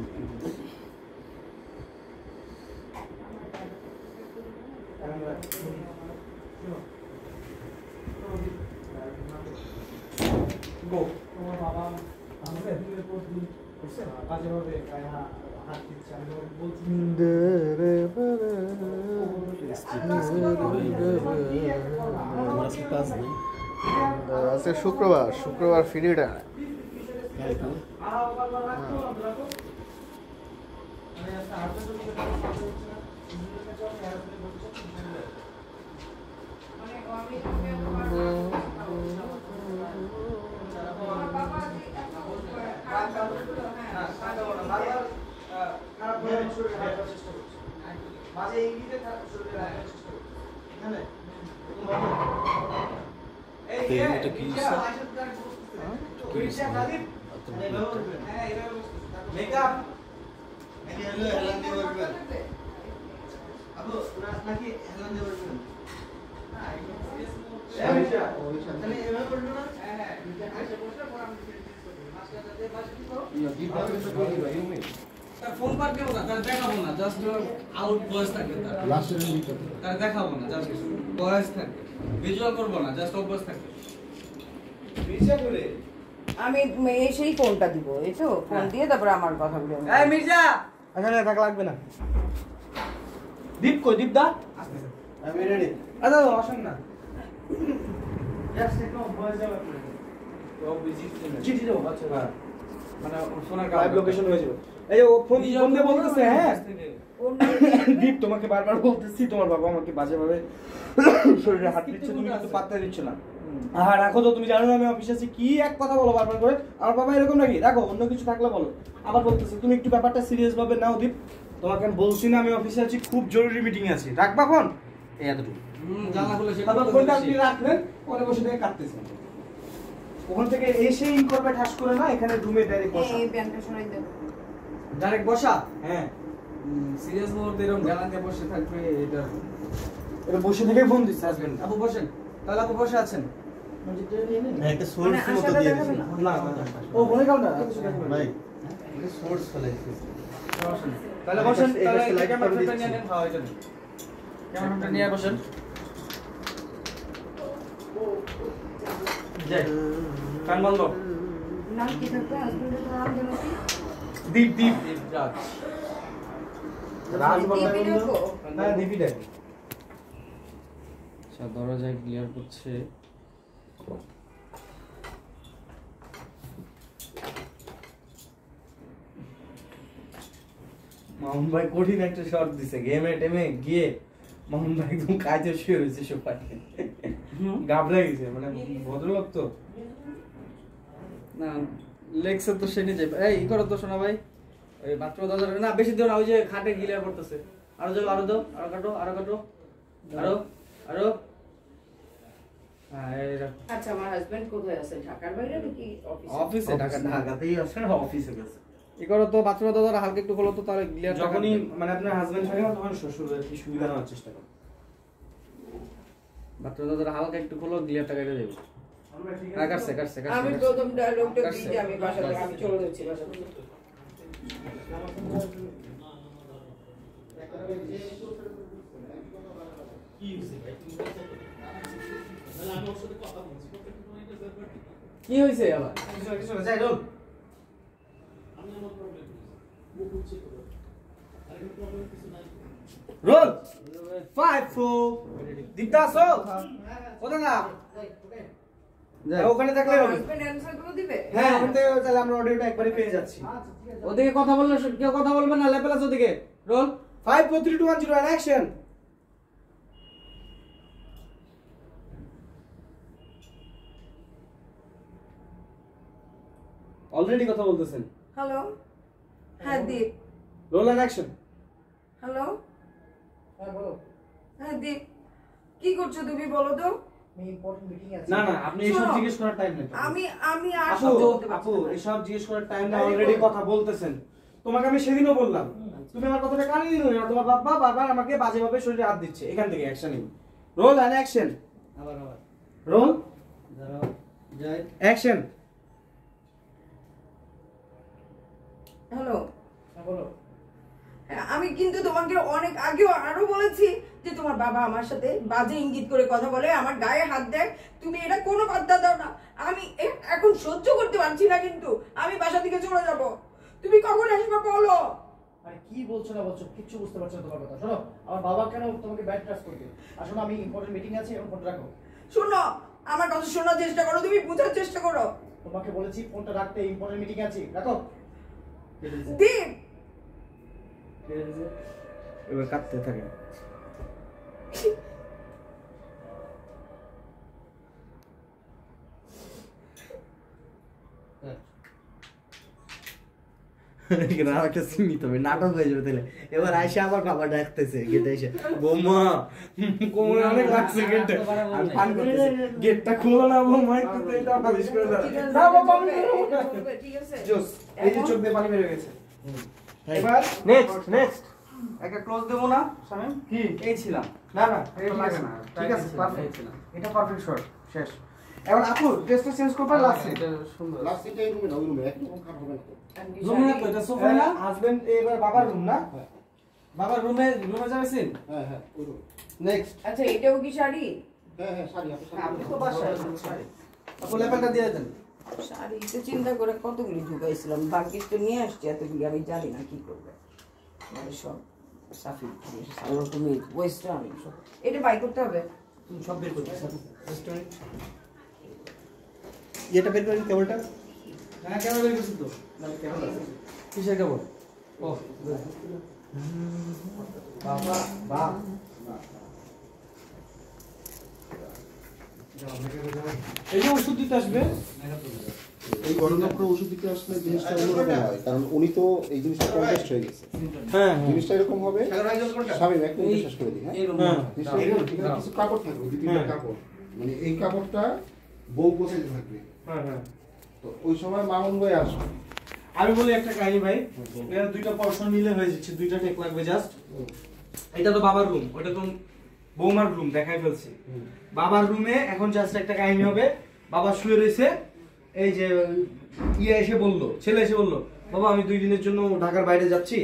গো তোমার বাবা আমাদের দিলে করতে করছে কাজে হবে গায়ে হাত দিচ্ছে আমি বলছি আমার আজকে কাজ নেই আজকে শুক্রবার ফ্রিটা। মাঝে ইঙ্গিতে থাকার শরীরে রাখার চেষ্টা করছি এখানে তো এটা কি মেকআপ হেলান দিয়ে বসবেন আবু নাকি হেলান দিয়ে বসবেন তাহলে এভাবে বলবো না হ্যাঁ আচ্ছা বসে পর আমি তার ফোন পার দেবো না তার দেখাবো না জাস্ট আউট ভয়েস থাকবে তার দেখাবো না জাস্ট ভয়েস থাকবে ভিজুয়াল করবো না জাস্ট ভয়েস থাকবে মির্জা করে আমি এসেই ফোনটা দিব এই তো ফোন দিয়ে তারপরে আমার কথাগুলো এই মির্জা এখানে থাকা লাগবে না দীপ কই দীপ দা আমি রেডি আচ্ছা আসেন না জাস্ট একটু ভয়েস যাবে তো বিজি চিঠি দাও আচ্ছা মানে ফোনের লাইভ লোকেশন হয়ে যাবে এই যে ও ফোন দিয়ে বলতেছে হ্যাঁ দীপ তোমাকে বারবার বলতেছি তোমার বাবা আমাকে বাজেভাবে শরীরে হাত দিচ্ছে তুমি কিন্তু পাত্তা দিচ্ছ না হ্যাঁ রাখো তো, তুমি জানো না আমি অফিসে আছি। কি এক কথা বলো বারবার করে, আমার বাবা এরকম নাকি? রাখো, অন্য কিছু থাকলে বলো। আবার বলতেছি, তুমি একটু ব্যাপারটা সিরিয়াস ভাবে নাও দীপ। তোমাকে আমি বলছি না আমি অফিসে আছি, খুব জরুরি মিটিং আছে, রাখবা ফোন। এই এতটুকু। জানলা খুলে সেটা তারপর ফোনটা আপনি রাখলেন, পরে বসে থেকে কাটতেছেন। ওখান থেকে এসে ইন করবে ঠাস করে না, এখানে রুমে ডাইরেক্ট বসা। এই ব্যাংকটা শোনাই দেব। ডাইরেক্ট বসা। হ্যাঁ সিরিয়াস মুহূর্তে এরকম জানাতে বসে থাকবে, এটা এটা বসে থেকে ফোন দিচ্ছে হাজবেন্ড। আপু বসেন, তাহলে আপু বসে আছেন। একটা সোর্স মানে মতো দিয়ে দিছি না ও মনে কাউন্টার ভাই এটা সোর্স ফলাইছে বসেন তাহলে, বসেন এটা তাহলে select করে ক্যামেরাটা দিচ্ছি। নিয়ে নেন। হ্যাঁ এটা নিন, ক্যামেরাটা নিয়ে বসেন। যাই, কান বন্ধ। নাম কি থাকবে? হাজবেন্ডের নাম যেন কি? দীপ দীপ রাজ। রাজ বলতে দীপই রাখো? না দীপই ডাক। আচ্ছা দরজায় ক্লিয়ার করছে। মামুন ভাই কঠিন একটা শট দিছে, গেমে টেমে গিয়ে মামুন ভাই একদম কাজে শুয়ে রয়েছে সবাই, গাবড়ে গেছে। মানে ভদ্রলোক তো না লেগছে তো সে নিজে। এই ই করো তো শোনা ভাই, ওই মাত্র দরজা না বেশি দিও না, ওই যে খাটে ক্লিয়ার করতেছে। আরো যাও, আরো দাও, আরো কাটো, আরো কাটো, আরো আরো। হ্যাঁ এই রাখো। আচ্ছা, আমার হাজবেন্ড কোথায় আছে? ঢাকার বাইরে নাকি অফিসে? অফিসে ঢাকা না। ঢাকাতেই আছে, ঢাকাতেই গেছে। ই করো তো বাথরুমের দরজা হালকা একটু খোলো তো, তাহলে ক্লিয়ার। যখনই মানে আপনার হাজবেন্ড থাকে না, তখন শ্বশুর কি সুবিধা নেওয়ার চেষ্টা করো। বাথরুমের দরজা হালকা একটু খোলো, ক্লিয়ারটা কেটে দেবো। হ্যাঁ কাটছে কাটছে আমি কাটছে। প্রথম ডায়লগটা কাটছে। দিতে আমি বাসা থেকে আমি চলে যাচ্ছি বাসা থেকে। কি হয়েছে আবার? যাই রোল রোল 5-4 দীপদা আসো ওটা না ওখানে থাকলে হবে। হাজবেন্ড অ্যানসার করে দিবে? হ্যাঁ ওখান থেকে তাহলে আমরা অডিওটা একবারে পেয়ে যাচ্ছি। ওদিকে কথা বললে কেউ কথা বলবে না, লেভেল আছে ওদিকে। Role 5 4 3 2 1 0 action. অলরেডি কথা বলতেছেন। হ্যালো, হ্যাঁ Deep. Roll and action. Hello, হ্যাঁ বলো। হ্যাঁ দীপ, কি করছো তুমি বলো তো? না না আপনি এসব জিজ্ঞেস করার টাইম নেই। আমি আমি আর আপু সহ্য করতে পারছি আপু না। এসব জিজ্ঞেস করার টাইম না, অলরেডি কথা বলতেছেন। তোমাকে আমি সেদিনও বললাম, তুমি আমার কথাটা কানে নিও না। তোমার বাবা বারবার আমাকে বাজেভাবে শরীরে হাত দিচ্ছে। এখান থেকে অ্যাকশন নিন। Roll and action. আবার আবার রোল দাঁড়াও, যাই। অ্যাকশন। হ্যালো, বলো। হ্যাঁ, আমি কিন্তু তোমাকে অনেক আগেও আরো বলেছি যে তোমার বাবা আমার সাথে বাজে ইঙ্গিত করে কথা বলে, আমার গায়ে হাত দেয়, তুমি এটা কোনো বার্তা দাও না। আমি এখন সহ্য করতে পারছি না, কিন্তু আমি বাসা থেকে চলে যাব। তুমি কখন আসবে বলো? আরে কি বলছো না বলছো কিচ্ছু বুঝতে পারছো না তোমার কথা। শোনো, আমার বাবা কেন তোমাকে ব্যাড ট্রাস্ট করবে? আর শোনো, আমি ইম্পর্টেন্ট মিটিং আছে, এখন ফোনটা রাখো। শোনো, আমার কথা শোনার চেষ্টা করো, তুমি বোঝার চেষ্টা করো। তোমাকে বলেছি ফোনটা রাখতে, ইম্পর্টেন্ট মিটিং আছে, রাখো। দীপ, এবার কাটতে থাকে। একটা সীমিত হবে, নাটক হয়ে যাবে তাহলে। এবার আইসা আবার বাবা ডাকতেছে গেটে এসে, বৌমা কোমরে অনেক লাগছে গেটে। আমি ফান করতেছি, গেটটা খোলো না বৌমা, একটু তেলটা মালিশ করে দাও। না বাবা আমি করবো না। ঠিক আছে। জোস, এই যে চোখ দিয়ে পানি বের হয়ে গেছে। এবার নেক্সট একটা ক্লোজ দেবো না শামিম? কি এই ছিলাম। না না এটা লাগে না, ঠিক আছে পারফেক্ট, এটা পারফেক্ট শট শেষ। এবার আপু টেস্টটা চেঞ্জ করবা লাস্ট এটা সুন্দর। লাস্ট সিটটা এই রুমে না, ওই রুমে একদম খারাপ হবে না তো। রুমে না তো, এটা সোফা না? হাজবেন্ড এবার বাবার রুম না, বাবার রুমে যাবে সিন। হ্যাঁ হ্যাঁ ওই রুম। নেক্সট আচ্ছা, এটাও কি শাড়ি? হ্যাঁ হ্যাঁ শাড়ি আপনি আপনি তো বাসায় আপু লেভেলটা দিয়ে দেন। শাড়ি তো চিন্তা করে কতগুলি ঢুকাইছিলাম, ভাগ্যিস তো নিয়ে আসছি এতগুলি, আমি জানি না কি করবে। মানে সব সাফি তুমি ওয়েস্টার্ন সব এটা বাই করতে হবে। তুমি সব বের করতে রেস্টুরেন্ট এটা বের করেন কেবলটা। হ্যাঁ কেমন বের করছিস তো? না কেবল আছে কিসের কেবল? ও বাবা বাহ এই যে ওষুধ দিতে আসবে, এই গণনা ওষুধ দিতে আসলে জিনিসটা অন্যরকম হয়, কারণ উনি তো এই জিনিসটা কন্টেস্ট হয়ে গেছে। হ্যাঁ জিনিসটা এরকম হবে, স্বামী এক মিনিট শেষ করে দিই। হ্যাঁ জিনিসটা এরকম, এখানে কিছু কাপড় থাকবে, দুই তিনটা কাপড়, মানে এই কাপড়টা বউ গোছাইতে থাকবে। হ্যাঁ তো ওই সময় মামুন ভাই আসবে। আমি বলি একটা কাহিনী ভাই, এখানে দুইটা পর্সন নিলে হয়ে যাচ্ছে, দুইটা টেক লাগবে জাস্ট। এটা তো বাবার রুম, ওটা তো বৌমার রুম, দেখাই ফেলছি। বাবার রুমে এখন জাস্ট একটা কাহিনী হবে, বাবা শুয়ে রয়েছে, এই যে ইয়ে এসে বললো, ছেলে এসে বললো, বাবা আমি 2 দিনের জন্য ঢাকার বাইরে যাচ্ছি,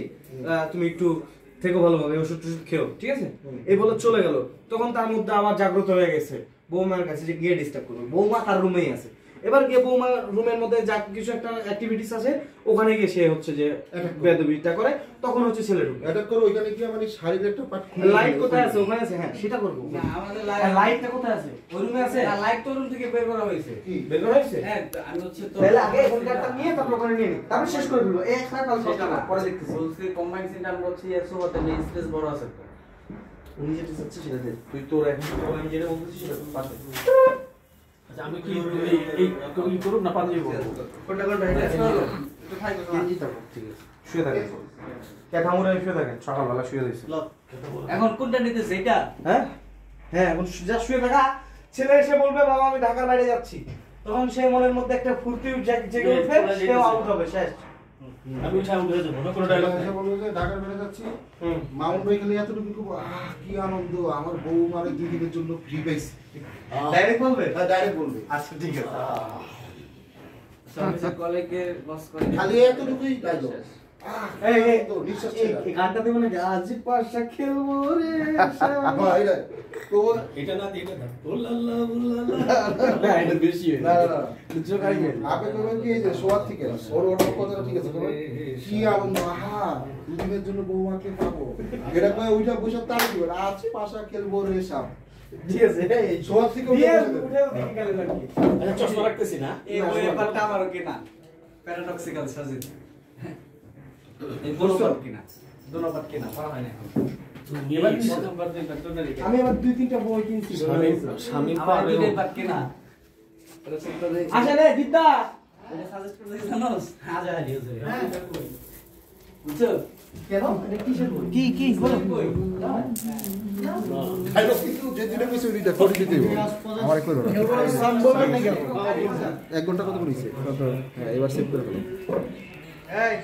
তুমি একটু থেকো ভালোভাবে, ওষুধ টষুধ খেও, ঠিক আছে? এই বলে চলে গেল। তখন তার মধ্যে আবার জাগ্রত হয়ে গেছে বৌমার কাছে যে গিয়ে ডিস্টার্ব করবে। বৌমা তার রুমেই আছে, এবার গিয়ে বৌমা রুমের মধ্যে যা কিছু একটা অ্যাক্টিভিটিস আছে, ওখানে গিয়ে সে হচ্ছে যে বেদবিটা করে, তখন হচ্ছে ছেলে ঢুকে এটা করো। ওইখানে গিয়ে মানে শাড়ির একটা পার্ট লাইট কোথায় আছে? ওখানে আছে, হ্যাঁ সেটা করবো। না, আমাদের লাইটটা কোথায় আছে? ওই রুমে আছে? লাইট তো রুম থেকে বের করা হয়েছে। বের করা হয়েছে? হ্যাঁ, আমি হচ্ছে তো তাহলে আগে এখানকারটা নিয়ে তারপর ওখানে নিয়ে নিই, তারপর শেষ করে দিলো। এই একটা কাল শেষ করা, পরে দেখতেছি। বলছি কম্বাইন সেন্টার আমরা হচ্ছে 100 হতে নেই, স্পেস বড় আছে তো। উনি যেটা চাচ্ছে সেটা দে, তুই তোর এখন আমি যেটা বলতেছি সেটা পারবে। আচ্ছা আমি কি এই করুন না পাঞ্জাবি করবো? কোনটা কোনটা এটা একটু খাই তো কেজি থাকো, ঠিক আছে। শুয়ে থাকেন, ক্যাথামুরে শুয়ে থাকেন, সকালবেলা শুয়ে দিয়েছে। এখন কোনটা নিতেছে এটা? হ্যাঁ হ্যাঁ, এখন যা শুয়ে থাকা। ছেলে এসে বলবে বাবা আমি ঢাকার বাইরে যাচ্ছি, তখন সে মনের মধ্যে একটা ফুর্তি জেগে উঠবে, সেও আউট হবে, শেষ। আমি উঠে উঠে যাবো না কোনো ডায়লগ এসে বলবো যে ঢাকার বেড়ে যাচ্ছি, মামুন ভাই খালি এতটুকু করবো, কি আনন্দ, আমার বউ মারে 2 দিনের জন্য ফ্রি পাইছি। ডাইরেক্ট বলবে? হ্যাঁ ডাইরেক্ট বলবে। আচ্ছা ঠিক আছে। সব কলেজে বস করে খালি এতটুকুই ডায়লগ। এই এই তো নিঃশ্বাস এই গানটা দেবো নাকি? আজ পাশা খেলবো রে এটা না এটা না ওলালা ওলালা না, এটা বেশি হয়ে না, না, না। চোখ আগে আপনি করবেন কি এই যে শোয়ার থেকে ওর কথাটা ঠিক আছে, করবেন কি আনন্দ, আহা 2 দিনের জন্য বৌমাকে পাবো, এটা কয়ে ওইটা বসে তাই দিবেন, আজ পাশা খেলবো রে সাপ। ঠিক আছে। এই শোয়ার থেকে দিয়ে উঠে বসে উঠে দিকে গেলে নাকি? আচ্ছা চশমা রাখতেছি না এই ওই ব্যাপারটা আমারও কিনা প্যারাডক্সিক্যাল সাজিদ এই বলছর কিনা দোনোবার কিনা পড়া হয় না এখন এবার প্রথমবার দুই ঘন্টা রেখে আমি আবার 2-3টা বই কিনছি। স্বামী আমার দুইটাই বাদ কিনা এটা সেটা দেই আসে রে দিদা, এটা সাজেস্ট করে দিই জানোস হাজার হাজার হয়ে যায় বুঝছো কেন এটা কিসের বই? কি বলো? ডায়লগ কিন্তু যে যেটা কইছে ওইটা করে দিতে হবে, আমার এক করে সাম বলবেন না কেন? 1 ঘন্টা কত করেছে? হ্যাঁ এবার সেভ করে ফেলো। এই